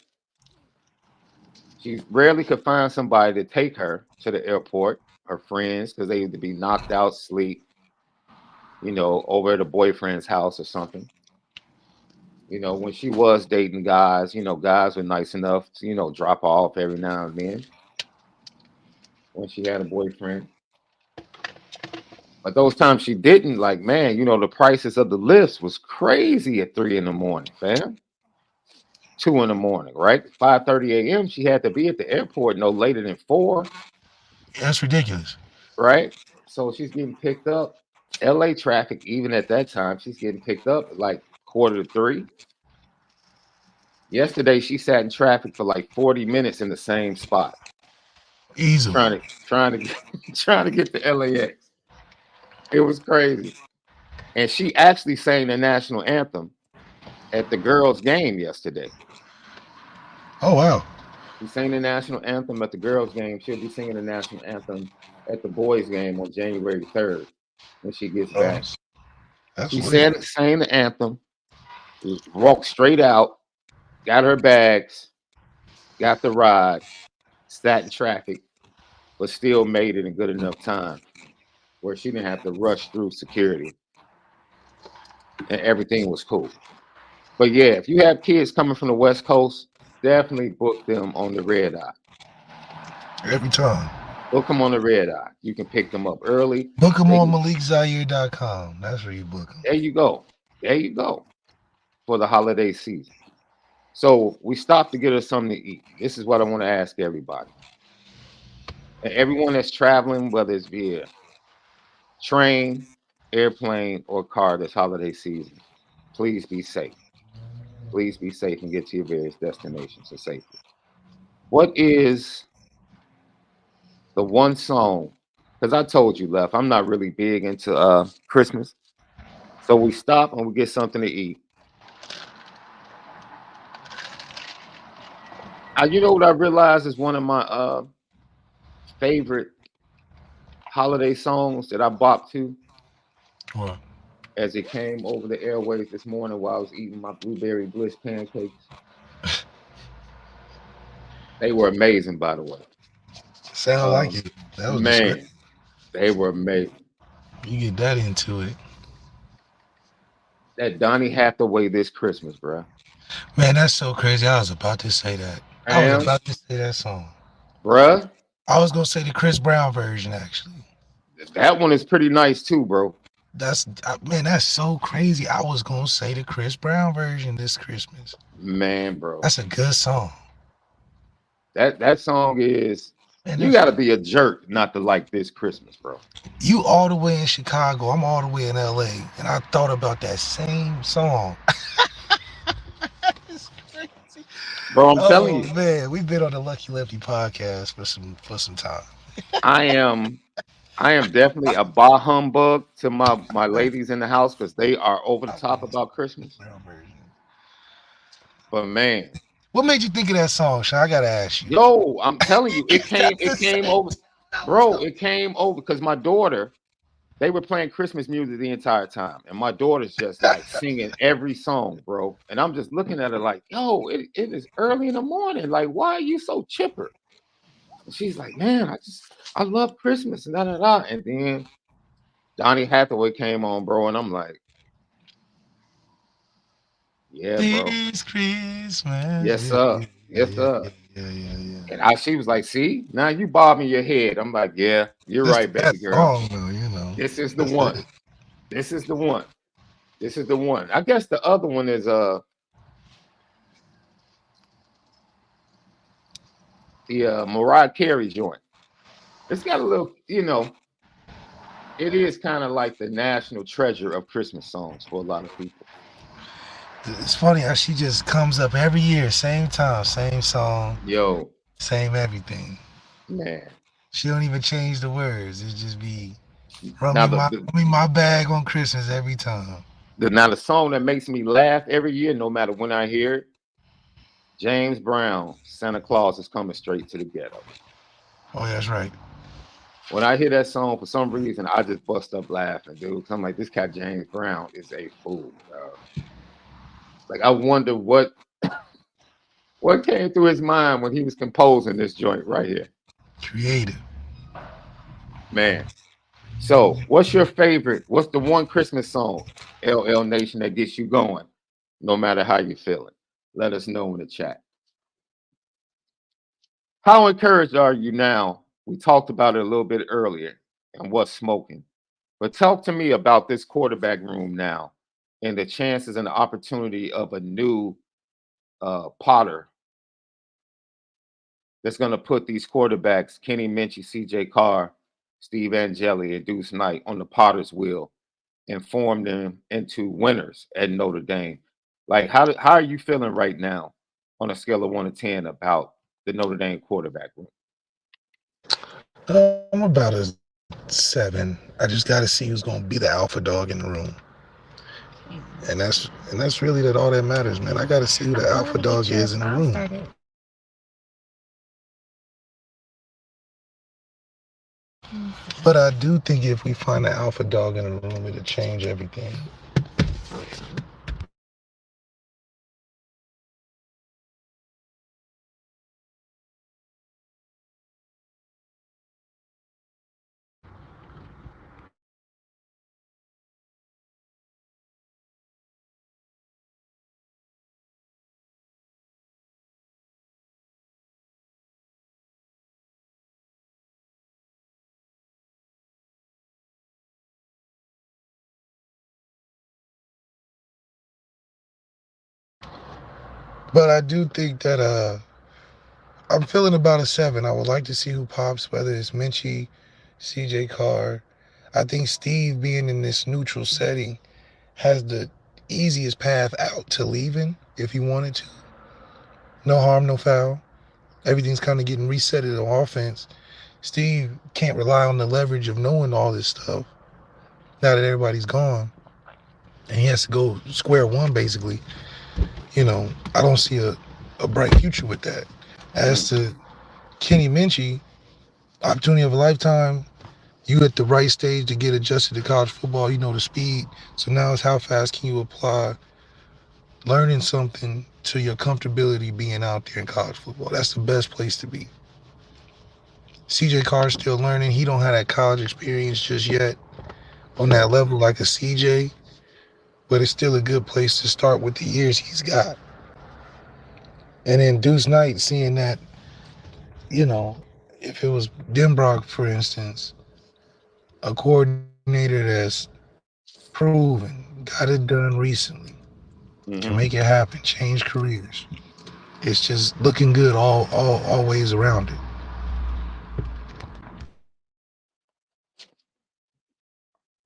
She rarely could find somebody to take her to the airport, her friends, because they would be knocked out, sleep, over at a boyfriend's house or something. When she was dating guys, guys were nice enough to, drop her off every now and then when she had a boyfriend. But those times she didn't, like, man, the prices of the lifts was crazy at 3 a.m, fam. 2 a.m, right? 5:30 a.m, she had to be at the airport no later than 4. That's ridiculous. Right? So she's getting picked up. LA traffic, even at that time, she's getting picked up at like 2:45. Yesterday, she sat in traffic for like 40 minutes in the same spot. Easily. Trying to get to LAX. It was crazy. And she actually sang the national anthem at the girls' game yesterday. Oh, wow. She sang the national anthem at the girls' game. She'll be singing the national anthem at the boys' game on January 3rd when she gets back. She sang the anthem, walked straight out, got her bags, got the ride, sat in traffic, but still made it in good enough time where she didn't have to rush through security. And everything was cool. But yeah, if you have kids coming from the West Coast, definitely book them on the red eye. Every time. Book them on the red eye. You can pick them up early. Book them on MalikZaire.com. That's where you book them. There you go. There you go. For the holiday season. So we stopped to get us something to eat. This is what I want to ask everybody. And everyone that's traveling, whether it's via train, airplane, or car this holiday season, please be safe. Please be safe and get to your various destinations safely. What is the one song? Because I told you, Left, I'm not really big into Christmas. So we stop and we get something to eat. You know what I realized is one of my favorite holiday songs that I bopped to? What? As it came over the airways this morning while I was eating my blueberry bliss pancakes. They were amazing, by the way. Sound like it. That was man. They were amazing. You get that into it. That Donny Hathaway This Christmas, bro. Man, that's so crazy. I was about to say that. I was about to say that song. Bruh. I was going to say the Chris Brown version, actually. That one is pretty nice too, bro. Man, that's so crazy. I was gonna say the Chris Brown version this Christmas. Man, bro. That's a good song. That song is, Man, you gotta be a jerk not to like this Christmas, bro. you all the way in Chicago, I'm all the way in LA, and I thought about that same song. It's crazy. Bro, I'm telling Oh you, man, we've been on the Lucky Lefty podcast for some time. I am I am definitely a bah humbug to my ladies in the house because they are over the I top think it's about the Christmas. Brown version. But man, What made you think of that song, Sean? I gotta ask you. yo, I'm telling you, it came That's the it came same over, song I was bro. going. It came over because my daughter, they were playing Christmas music the entire time, and my daughter's just like singing every song, bro. And I'm just looking at her like, yo, it is early in the morning. Like, why are you so chipper? And she's like, man, I love Christmas and da da da. And then Donnie Hathaway came on, bro, and I'm like, yeah, bro. This Christmas. Yes, Yeah, sir. yeah, yeah, Yes, yeah, sir. yeah, yeah, yeah, yeah. And she was like, see, now you bobbing your head. I'm like, yeah, you're Just right, that baby girl. song, though, you know. This is the That's one. it. This is the one. This is the one. I guess the other one is the Mariah Carey joint. It's got a little, it is kind of like the national treasure of Christmas songs for a lot of people. It's funny how she just comes up every year, same time, same song, Yo, same everything. man. She don't even change the words. It just be Now run me my bag on Christmas every time. now the song that makes me laugh every year, no matter when I hear it, James Brown, Santa Claus is coming straight to the ghetto. Oh, yeah, that's right. When I hear that song, for some reason, I just bust up laughing, dude. 'Cause I'm like, this cat James Brown is a fool, bro. Like, I wonder what came through his mind when he was composing this joint right here, Creative. man. So, what's your favorite? What's the one Christmas song, LL Nation, that gets you going, no matter how you're feeling? Let us know in the chat. How encouraged are you now? We talked about it a little bit earlier and what's smoking. But talk to me about this quarterback room now and the chances and the opportunity of a new Potter that's going to put these quarterbacks, Kenny Minchie, CJ Carr, Steve Angeli, and Deuce Knight, on the Potter's wheel and form them into winners at Notre Dame. Like, how are you feeling right now on a scale of 1 to 10 about the Notre Dame quarterback room? I'm about a 7. I just got to see who's going to be the alpha dog in the room. And that's really all that matters, man. I got to see who the alpha dog is in the room. But I do think if we find the alpha dog in the room, it'll change everything. But I do think that I'm feeling about a 7. I would like to see who pops, whether it's Minchie, CJ Carr. I think Steve being in this neutral setting has the easiest path out to leaving if he wanted to. No harm, no foul. Everything's kind of getting resetted on offense. Steve can't rely on the leverage of knowing all this stuff now that everybody's gone. And he has to go square one, basically. I don't see a bright future with that. As to Kenny Minchie, opportunity of a lifetime. You at the right stage to get adjusted to college football. You know the speed. So now it's how fast can you apply learning something to your comfortability being out there in college football. That's the best place to be. CJ Carr's still learning. He don't have that college experience just yet on that level like a CJ, but it's still a good place to start with the years he's got. And then Deuce Knight, seeing that, if it was DENBROCK, for instance, a coordinator that's proven, got it done recently, can Mm-hmm. make it happen, change careers. It's just looking good all ways around it.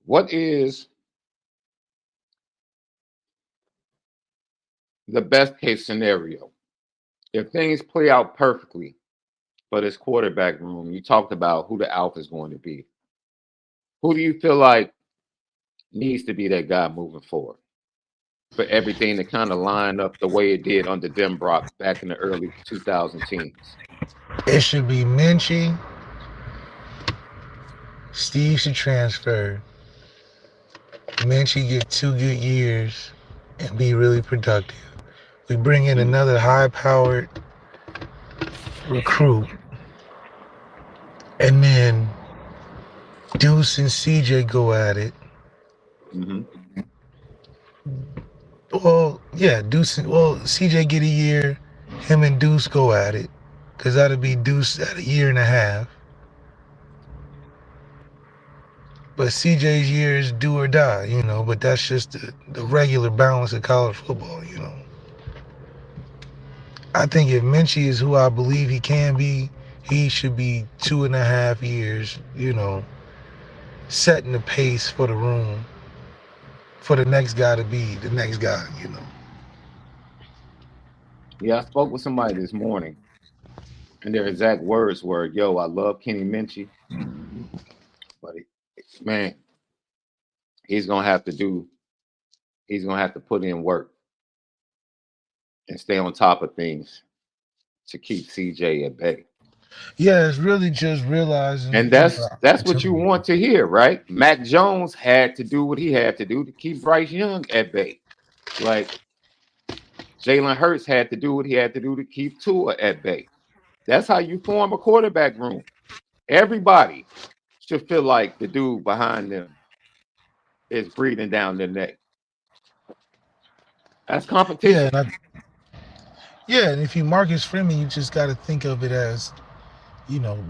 What is the best case scenario if things play out perfectly for this quarterback room? You talked about who the alpha is going to be. Who do you feel like needs to be that guy moving forward for everything to kind of line up the way it did under DENBROCK back in the early 2010s? It should be Minchie. Steve should transfer. Minchie get 2 good years and be really productive. We bring in Mm, another high-powered recruit, and then Deuce and CJ go at it. mm-hmm. Well, yeah, CJ get a year. Him and Deuce go at it, cause that'll be Deuce at a year and a half. But CJ's year is do or die, But that's just the regular balance of college football. I think if Minchie is who I believe he can be, he should be 2.5 years, setting the pace for the room for the next guy to be the next guy. Yeah, I spoke with somebody this morning, and their exact words were, "Yo, I love Kenny Minchie, but man, he's gonna have to do. He's gonna have to put in work and stay on top of things to keep CJ at bay." Yeah, it's really just realizing, And that's what you opportunity. want to hear, right? Mac Jones had to do what he had to do to keep Bryce Young at bay. Like Jalen Hurts had to do what he had to do to keep Tua at bay. That's how you form a quarterback room. Everybody should feel like the dude behind them is breathing down their neck. That's Yeah, competition. yeah, and if you Marcus Freeman, you just got to think of it as,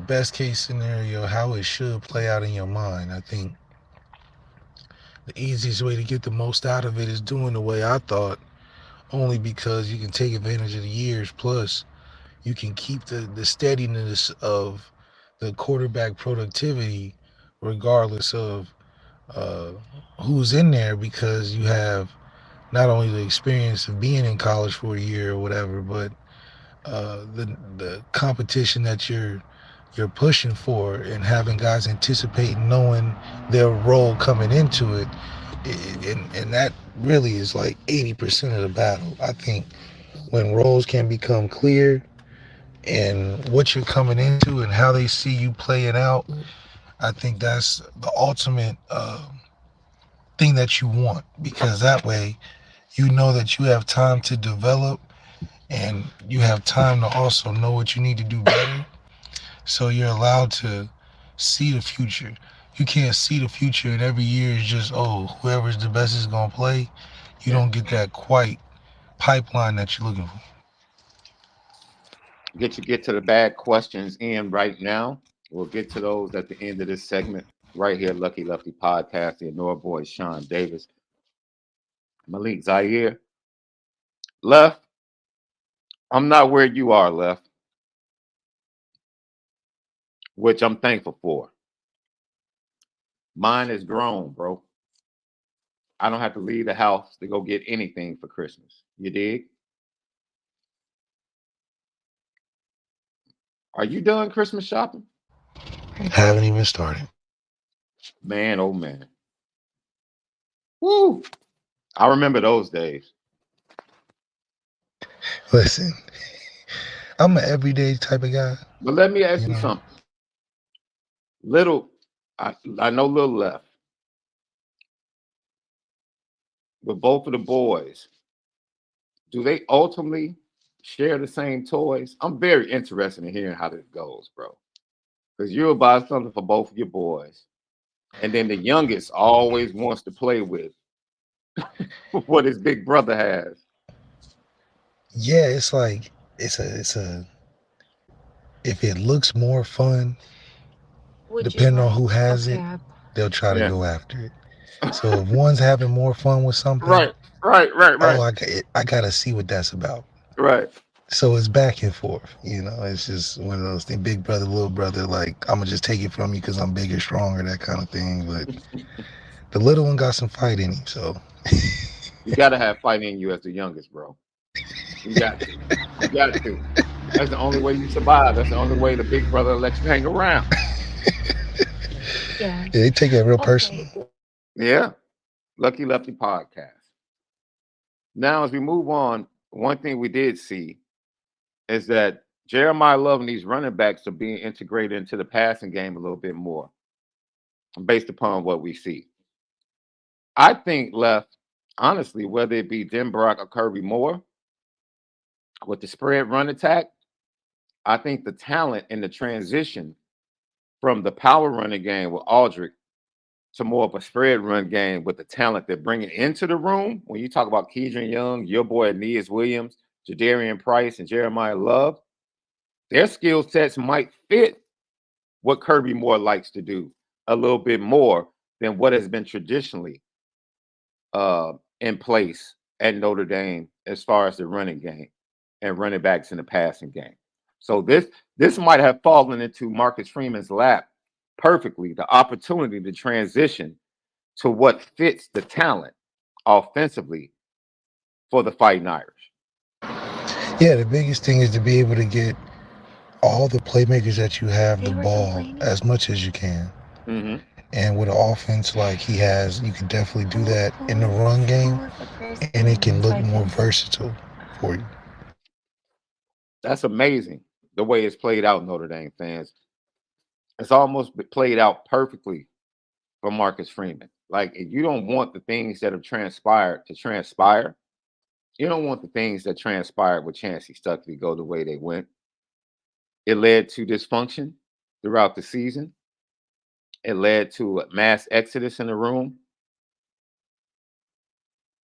best case scenario, how it should play out in your mind. I think the easiest way to get the most out of it is doing the way I thought, only because you can take advantage of the years. Plus, you can keep the steadiness of the quarterback productivity regardless of uh, who's in there, because you have not only the experience of being in college for a year or whatever, but the competition that you're pushing for, and having guys anticipate knowing their role coming into it, and that really is like 80% of the battle. I think when roles can become clear and what you're coming into and how they see you play it out, I think that's the ultimate thing that you want, because that way you know that you have time to develop, and you have time to also know what you need to do better. So you're allowed to see the future. You can't see the future and every year is just, oh, whoever's the best is going to play. You Yeah. don't get that quite pipeline that you're looking for. Get to the bad questions in right now. We'll get to those at the end of this segment right here. Lucky Lefty Podcast. The Honora Boys, Sean Davis, Malik Zaire. Left, I'm not where you are, Left, which I'm thankful for. Mine is grown, bro. I don't have to leave the house to go get anything for Christmas. You dig? Are you done Christmas shopping? Haven't even started. Man, oh man. Woo! I remember those days. Listen, I'm an everyday type of guy, But let me ask you you know. something. Little, I know Little Left, but both of the boys, do they ultimately share the same toys? I'm very interested in hearing how this goes, bro. Because you'll buy something for both of your boys. And then the youngest always wants to play with what his big brother has. Yeah, it's like it's a if it looks more fun, Would you depending on who like a has it, cab? they'll try to Yeah. go after it. So if one's having more fun with something, Right, right, right, oh, right, I gotta see what that's about. right. So it's back and forth. It's just one of those things. Big brother, little brother. Like I'm gonna just take it from you because I'm bigger, stronger, that kind of thing. But the little one got some fight in him. So You got to have fight in you as the youngest, bro. You got to. You got to. That's the only way you survive. That's the only way the big brother lets you hang around. yeah, they take it real personal. Yeah. Lucky Lefty podcast. Now, as we move on, one thing we did see is that Jeremiah Love and these running backs are being integrated into the passing game a little bit more based upon what we see. I think left, honestly, whether it be DENBROCK or KIRBY Moore, with the spread run attack, I think the talent and the transition from the power running game with Aldrick to more of a spread run game with the talent they're bringing into the room. When you talk about Keidron Young, your boy Aeneas Williams, Jadarian Price, and Jeremiah Love, their skill sets might fit what KIRBY Moore likes to do a little bit more than what has been traditionally in place at Notre Dame as far as the running game and running backs in the passing game. So this might have fallen into Marcus Freeman's lap perfectly, the opportunity to transition to what fits the talent offensively for the Fighting Irish. Yeah, the biggest thing is to be able to get all the playmakers that you have the ball as much as you can. Mm-hmm. And with an offense like he has, you can definitely do that in the run game, and it can look more versatile for you. That's amazing the way it's played out, Notre Dame fans. It's almost played out perfectly for Marcus Freeman. Like, if you don't want the things that have transpired to transpire, you don't want the things that transpired with Chancey Stuckey to go the way they went. It led to dysfunction throughout the season. It led to a mass exodus in the room.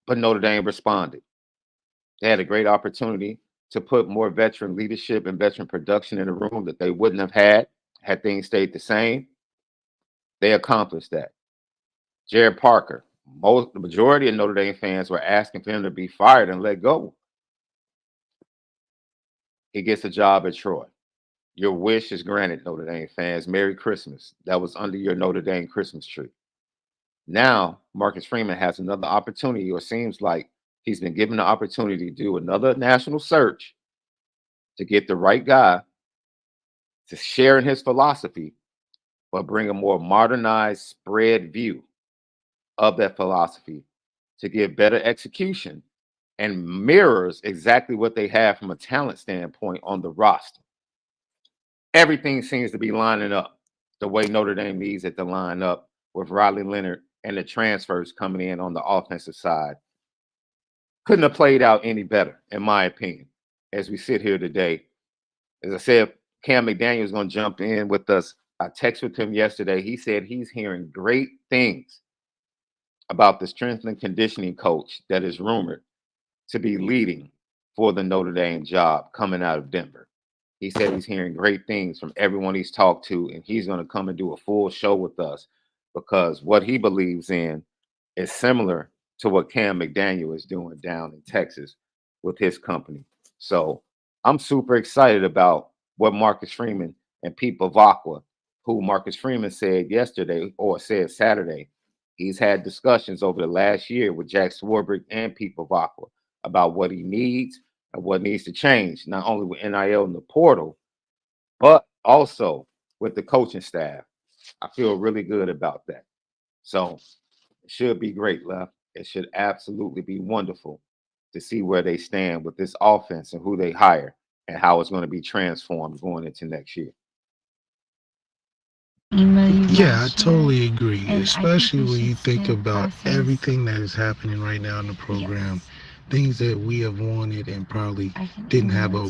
But Notre Dame responded. They had a great opportunity to put more veteran leadership and veteran production in the room that they wouldn't have had things stayed the same. They accomplished that. Jared Parker, the majority of Notre Dame fans were asking for him to be fired and let go. He gets a job at Troy. Your wish is granted, Notre Dame fans. Merry Christmas. That was under your Notre Dame Christmas tree. Now, Marcus Freeman has another opportunity, or seems like he's been given the opportunity to do another national search to get the right guy to share in his philosophy, but bring a more modernized spread view of that philosophy to give better execution and mirrors exactly what they have from a talent standpoint on the roster. Everything seems to be lining up the way Notre Dame needs it to line up with Riley Leonard and the transfers coming in on the offensive side. Couldn't have played out any better, in my opinion, as we sit here today. As I said, Cam McDaniel is going to jump in with us. I texted with him yesterday. He said he's hearing great things about the strength and conditioning coach that is rumored to be leading for the Notre Dame job coming out of Denver. He said he's hearing great things from everyone he's talked to, and he's going to come and do a full show with us because what he believes in is similar to what Cam McDaniel is doing down in Texas with his company. So I'm super excited about what Marcus Freeman and Pete Bavacqua, who Marcus Freeman said yesterday or said Saturday, he's had discussions over the last year with Jack Swarbrick and Pete Bavacqua about what he needs and what needs to change, not only with NIL in the portal, but also with the coaching staff. I feel really good about that. So it should be great, Left. It should absolutely be wonderful to see where they stand with this offense and who they hire and how it's going to be transformed going into next year. Yeah, I totally agree, especially when you think about everything that is happening right now in the program, things that we have wanted and probably didn't have a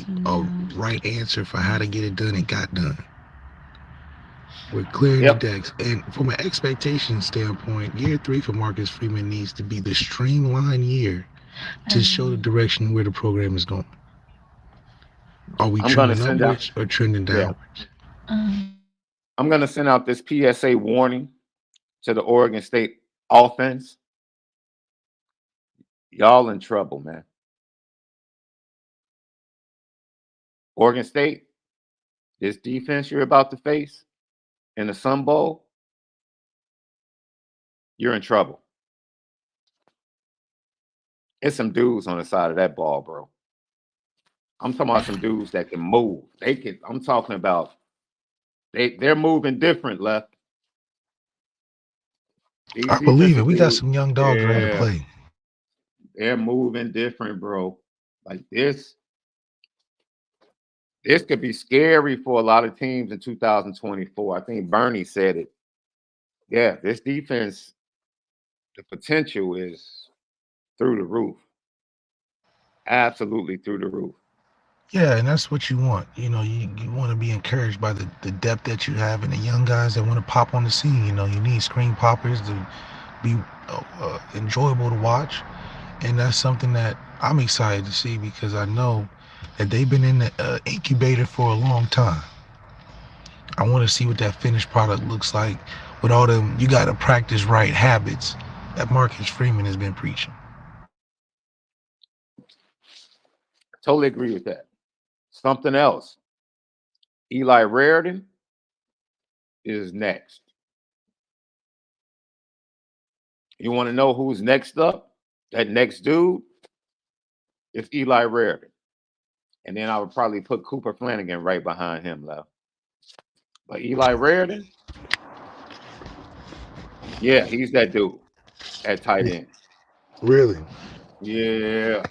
right answer for how to get it done and got done. We're clearing the decks. And from an expectation standpoint, year 3 for Marcus Freeman needs to be the streamlined year to show the direction where the program is going. Are we trending upwards or trending downwards? I'm going to send out this PSA warning to the Oregon State offense, y'all in trouble, man. Oregon State, this defense you're about to face in the Sun Bowl, you're in trouble. It's some dudes on the side of that ball, bro. I'm talking about some dudes that can move. They can. I'm talking about they're moving different, left. These I believe it. defensive We got dudes, some young dogs ready to yeah, play. they're moving different, bro. Like this could be scary for a lot of teams in 2024. I think Bernie said it. Yeah, this defense, the potential is through the roof. Absolutely through the roof. Yeah, and that's what you want. You want to be encouraged by the depth that you have and the young guys that want to pop on the scene. You need screen poppers to be enjoyable to watch. And that's something that I'm excited to see because I know that they've been in the incubator for a long time. I want to see what that finished product looks like with all them you got to practice right habits that Marcus Freeman has been preaching. Totally agree with that. Something else. Eli Raritan is next. You want to know who's next up? That next dude is Eli Raritan. And then I would probably put Cooper Flanagan right behind him, left. But Eli Raritan, yeah, he's that dude at tight end. Really? Yeah.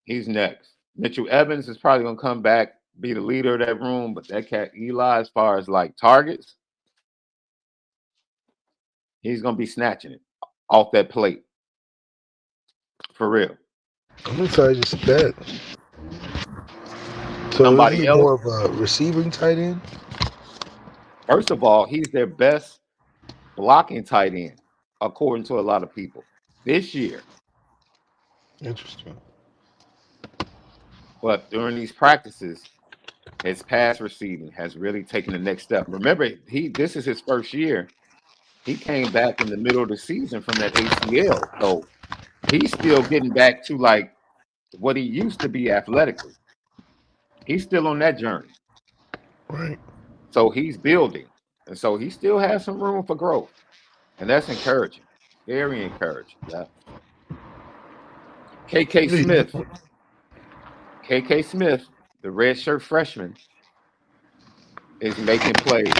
He's next. Mitchell Evans is probably going to come back, be the leader of that room. But that cat Eli, as far as like targets, he's going to be snatching it off that plate. For real. I'm excited to see that. So Somebody is he else. more of a receiving tight end? First of all, he's their best blocking tight end, according to a lot of people this year. Interesting. But during these practices, his pass receiving has really taken the next step. Remember, this is his first year. He came back in the middle of the season from that ACL. So he's still getting back to like what he used to be athletically. He's still on that journey. Right. So he's building. And so he still has some room for growth. And that's encouraging. Very encouraging. Yeah. KK Smith. KK Smith, the redshirt freshman, is making plays.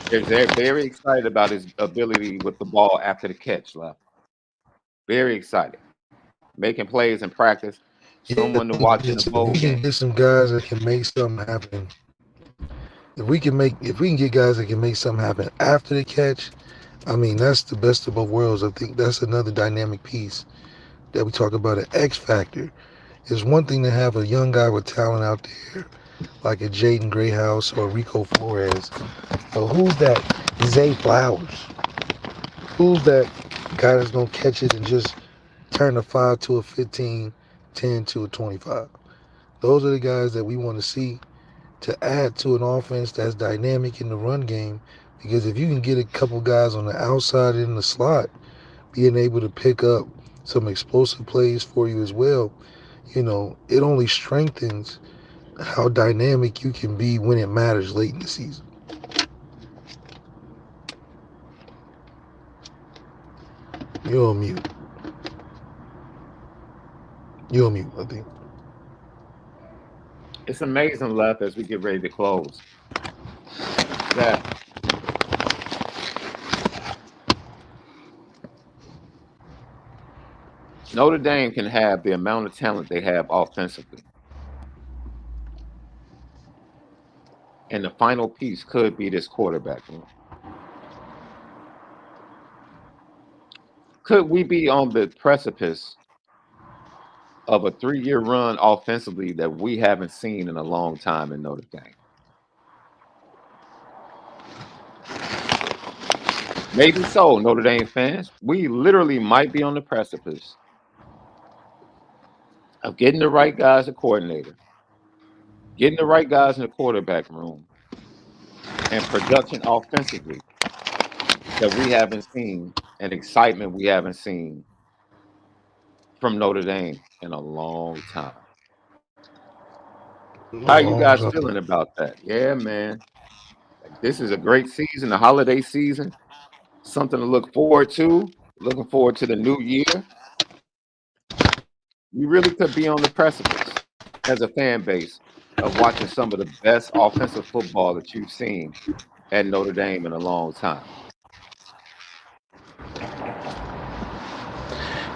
They're very excited about his ability with the ball after the catch, left. Very excited. Making plays in practice. Someone to watch in the bowl we can game. get some guys that can make something happen. If we can get guys that can make something happen after the catch, I mean that's the best of both worlds. I think that's another dynamic piece that we talk about, an X factor. It's one thing to have a young guy with talent out there, like a Jaden Grayhouse or Rico Flores. But who's that Zay Flowers? Who's that guy that's gonna catch it and just turn a 5 to a 15, 10 to a 25? Those are the guys that we want to see to add to an offense that's dynamic in the run game. Because if you can get a couple guys on the outside in the slot, being able to pick up some explosive plays for you as well, it only strengthens how dynamic you can be when it matters late in the season. You're on mute. You're on mute, I think. It's amazing, left, as we get ready to close, that Notre Dame can have the amount of talent they have offensively. And the final piece could be this quarterback room. Could we be on the precipice of a 3-year run offensively that we haven't seen in a long time in Notre Dame? Maybe so, Notre Dame fans. We literally might be on the precipice of getting the right guys at coordinator, getting the right guys in the quarterback room, and production offensively that we haven't seen and excitement we haven't seen from Notre Dame in a long time. How are you guys feeling about that? Yeah, man. Like, this is a great season, the holiday season, something to look forward to. Looking forward to the new year. You really could be on the precipice as a fan base of watching some of the best offensive football that you've seen at Notre Dame in a long time.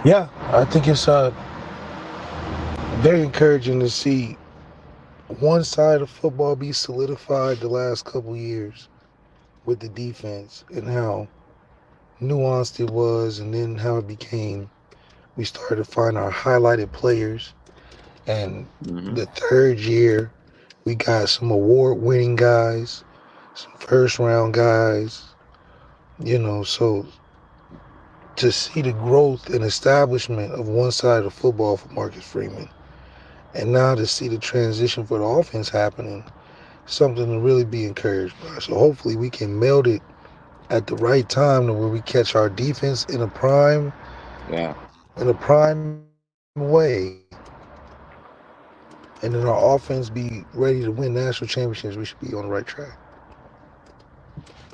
Yeah, I think it's very encouraging to see one side of football be solidified the last couple years with the defense and how nuanced it was, and then how it became. We started to find our highlighted players, and the third year we got some award-winning guys, some first-round guys, so to see the growth and establishment of one side of football for Marcus Freeman, and now to see the transition for the offense happening, something to really be encouraged by. So hopefully we can meld it at the right time to where we catch our defense in a prime way, and then our offense be ready to win national championships. We should be on the right track.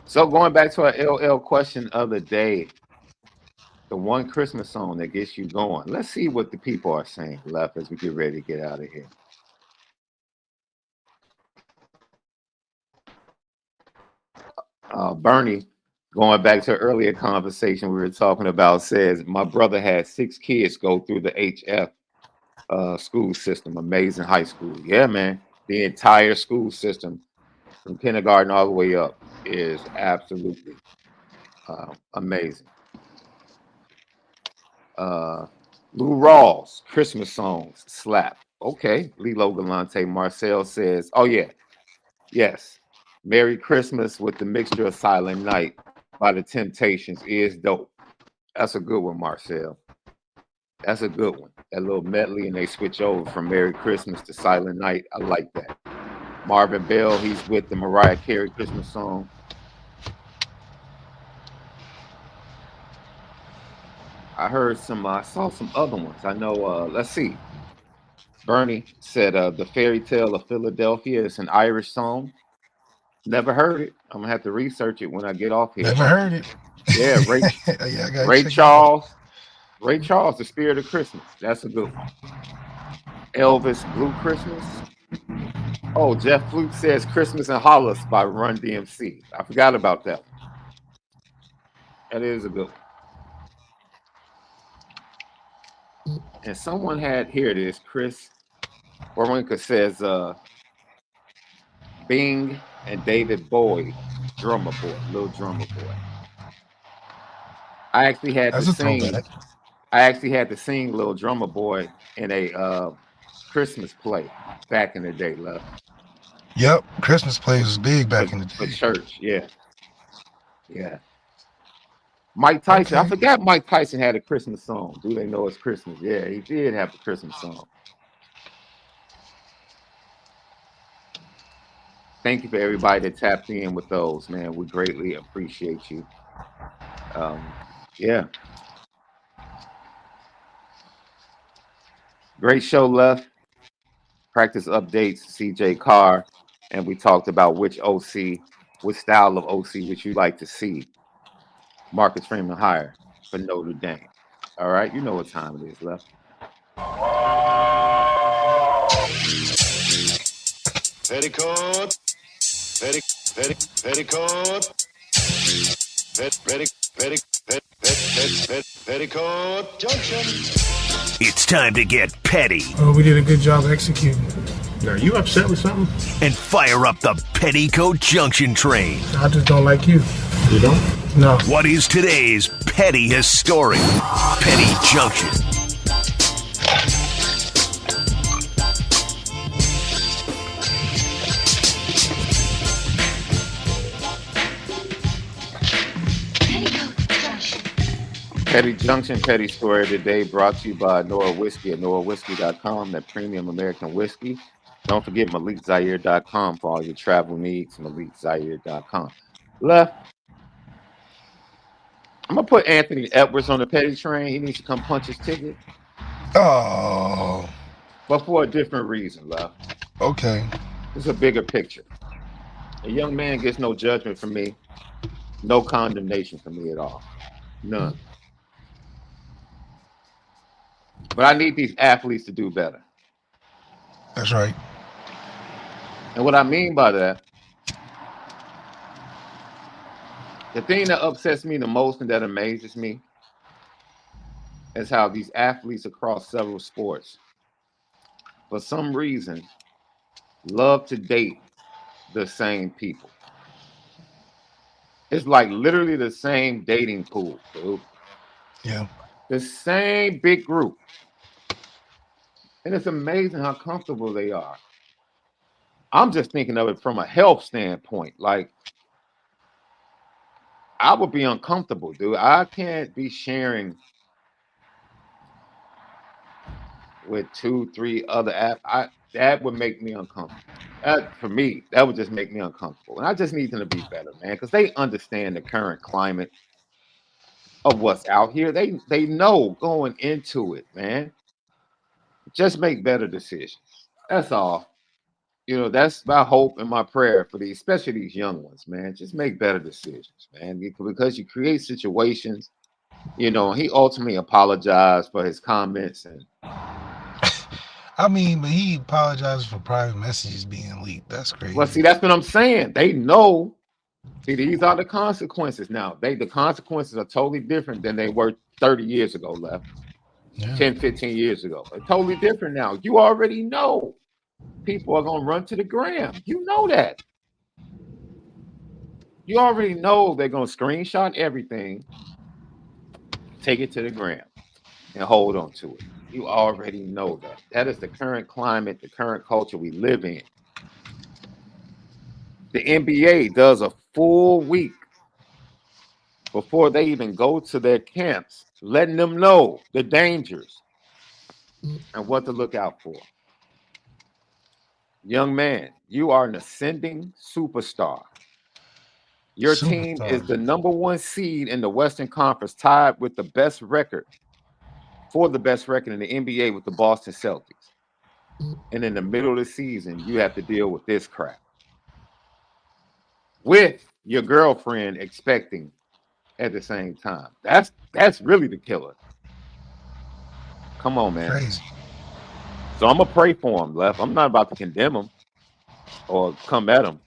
So going back to our LL question of the day, the one Christmas song that gets you going. Let's see what the people are saying left as we get ready to get out of here. Bernie, going back to earlier conversation we were talking about, says my brother had 6 kids go through the HF school system. Amazing high school. Yeah, man. The entire school system from kindergarten all the way up is absolutely amazing. Lou Rawls, Christmas songs, slap. Okay. Lilo Galante Marcel says, oh, yeah. Yes. Merry Christmas with the mixture of Silent Night by the Temptations is dope. That's a good one, Marcel. That's a good one. That little medley, and they switch over from Merry Christmas to Silent Night. I like that. Marvin Bell, he's with the Mariah Carey Christmas song. I saw some other ones. I know, let's see. Bernie said the Fairy Tale of Philadelphia is an Irish song. Never heard it. I'm gonna have to research it when I get off here. Never heard it. Yeah, Ray Charles. Ray Charles, The Spirit of Christmas. That's a good one. Elvis, Blue Christmas. Oh, Jeff Flute says Christmas in Hollis by Run DMC. I forgot about that one. That is a good one. And someone here it is, Chris Warinka says Bing and David Bowie, Drummer Boy, Little Drummer Boy. I actually had to sing Little Drummer Boy in a Christmas play back in the day, love. Yep, Christmas plays was big back in the day. For church, yeah. Mike Tyson, okay. I forgot Mike Tyson had a Christmas song. Do they know it's Christmas? Yeah, he did have a Christmas song. Thank you for everybody that tapped in with those, man. We greatly appreciate you. Yeah. Great show left. Practice updates, CJ Carr. And we talked about which style of OC which you like to see Marcus Freeman hire for Notre Dame. All right, you know what time it is left. Petticoat. Petticoat Junction. It's time to get petty. Oh, we did a good job executing. Are you upset with something? And fire up the Petticoat Junction train. I just don't like you. You don't? No. What is today's petty historic? Petty Junction. Petty Junction, Petty Story today brought to you by ONORA Whiskey at NORAWhiskey.com, that premium American whiskey. Don't forget MalikZaire.com for all your travel needs, MalikZaire.com. Left. I'm gonna put Anthony Edwards on the petty train. He needs to come punch his ticket, Oh, but for a different reason, love. okay. It's a bigger picture. A young man gets no judgment from me, no condemnation from me at all. None. But I need these athletes to do better. That's right. And what I mean by that, the thing that upsets me the most and that amazes me is how these athletes across several sports, for some reason, love to date the same people. It's like literally the same dating pool, dude. Yeah. The same big group. And it's amazing how comfortable they are. I'm just thinking of it from a health standpoint. Like, I would be uncomfortable, dude. I can't be sharing with 2, 3 other apps. That would make me uncomfortable. For me, that would just make me uncomfortable. And I just need them to be better, man, because they understand the current climate of what's out here. They know going into it, man. Just make better decisions. That's all. That's my hope and my prayer for these, especially these young ones, man. Just make better decisions, man. Because you create situations. He ultimately apologized for his comments, and I mean, but he apologized for private messages being leaked. That's crazy. well, see, that's what I'm saying. They know. See, these are the consequences now. The consequences are totally different than they were 30 years ago, left. Yeah. 10, 15 years ago. They're totally different now. You already know people are going to run to the gram. You know that. You already know they're going to screenshot everything, take it to the gram, and hold on to it. You already know that. That is the current climate, the current culture we live in. The NBA does a full week before they even go to their camps, letting them know the dangers and what to look out for. Young man, you are an ascending superstar. Your team is the #1 seed in the Western Conference, tied with the best record in the NBA with the Boston Celtics. And in the middle of the season, you have to deal with this crap. With your girlfriend expecting at the same time. That's really the killer. Come on, man. Crazy. So I'm gonna pray for him, Left. I'm not about to condemn him or come at him.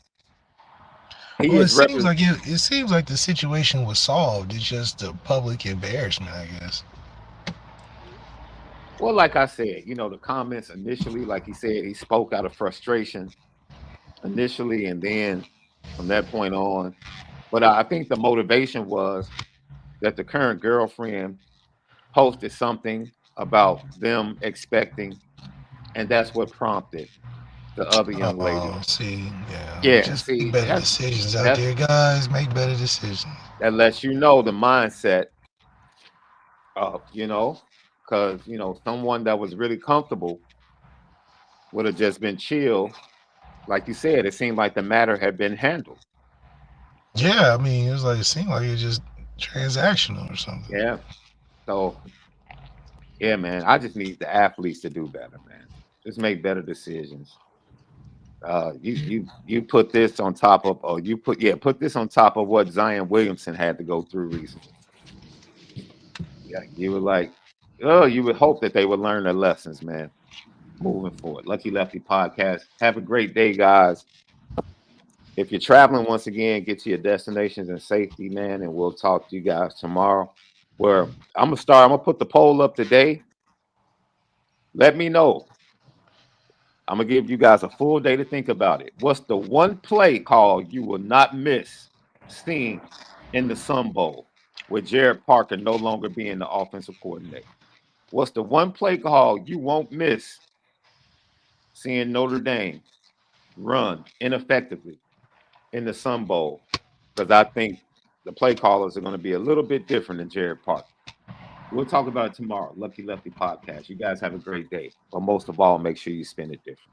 Well, it seems like the situation was solved. It's just a public embarrassment, I guess. Well, like I said, the comments initially, like he said, he spoke out of frustration initially, and then from that point on. But I think the motivation was that the current girlfriend posted something about them expecting, and that's what prompted the other young lady. Just make better decisions out there, guys. Make better decisions. That lets you know the mindset of, because someone that was really comfortable would have just been chill. Like you said, it seemed like the matter had been handled. Yeah, I mean, it seemed like it was just transactional or something. Yeah. So, yeah, man, I just need the athletes to do better, man. Just make better decisions. You put this on top of, put this on top of what Zion Williamson had to go through recently. Yeah, you would hope that they would learn their lessons, man. Moving forward. Lucky Lefty Podcast. Have a great day, guys. If you're traveling, once again, get to your destinations in safety, man, and we'll talk to you guys tomorrow. Where I'm gonna put the poll up today. Let me know. I'm gonna give you guys a full day to think about it. What's the one play call you will not miss seeing in the Sun Bowl with Jared Parker no longer being the offensive coordinator? What's the one play call you won't miss seeing Notre Dame run ineffectively in the Sun Bowl? Because I think the play callers are going to be a little bit different than Jared Parker. We'll talk about it tomorrow. Lucky Lefty Podcast. You guys have a great day. But most of all, make sure you spend it different.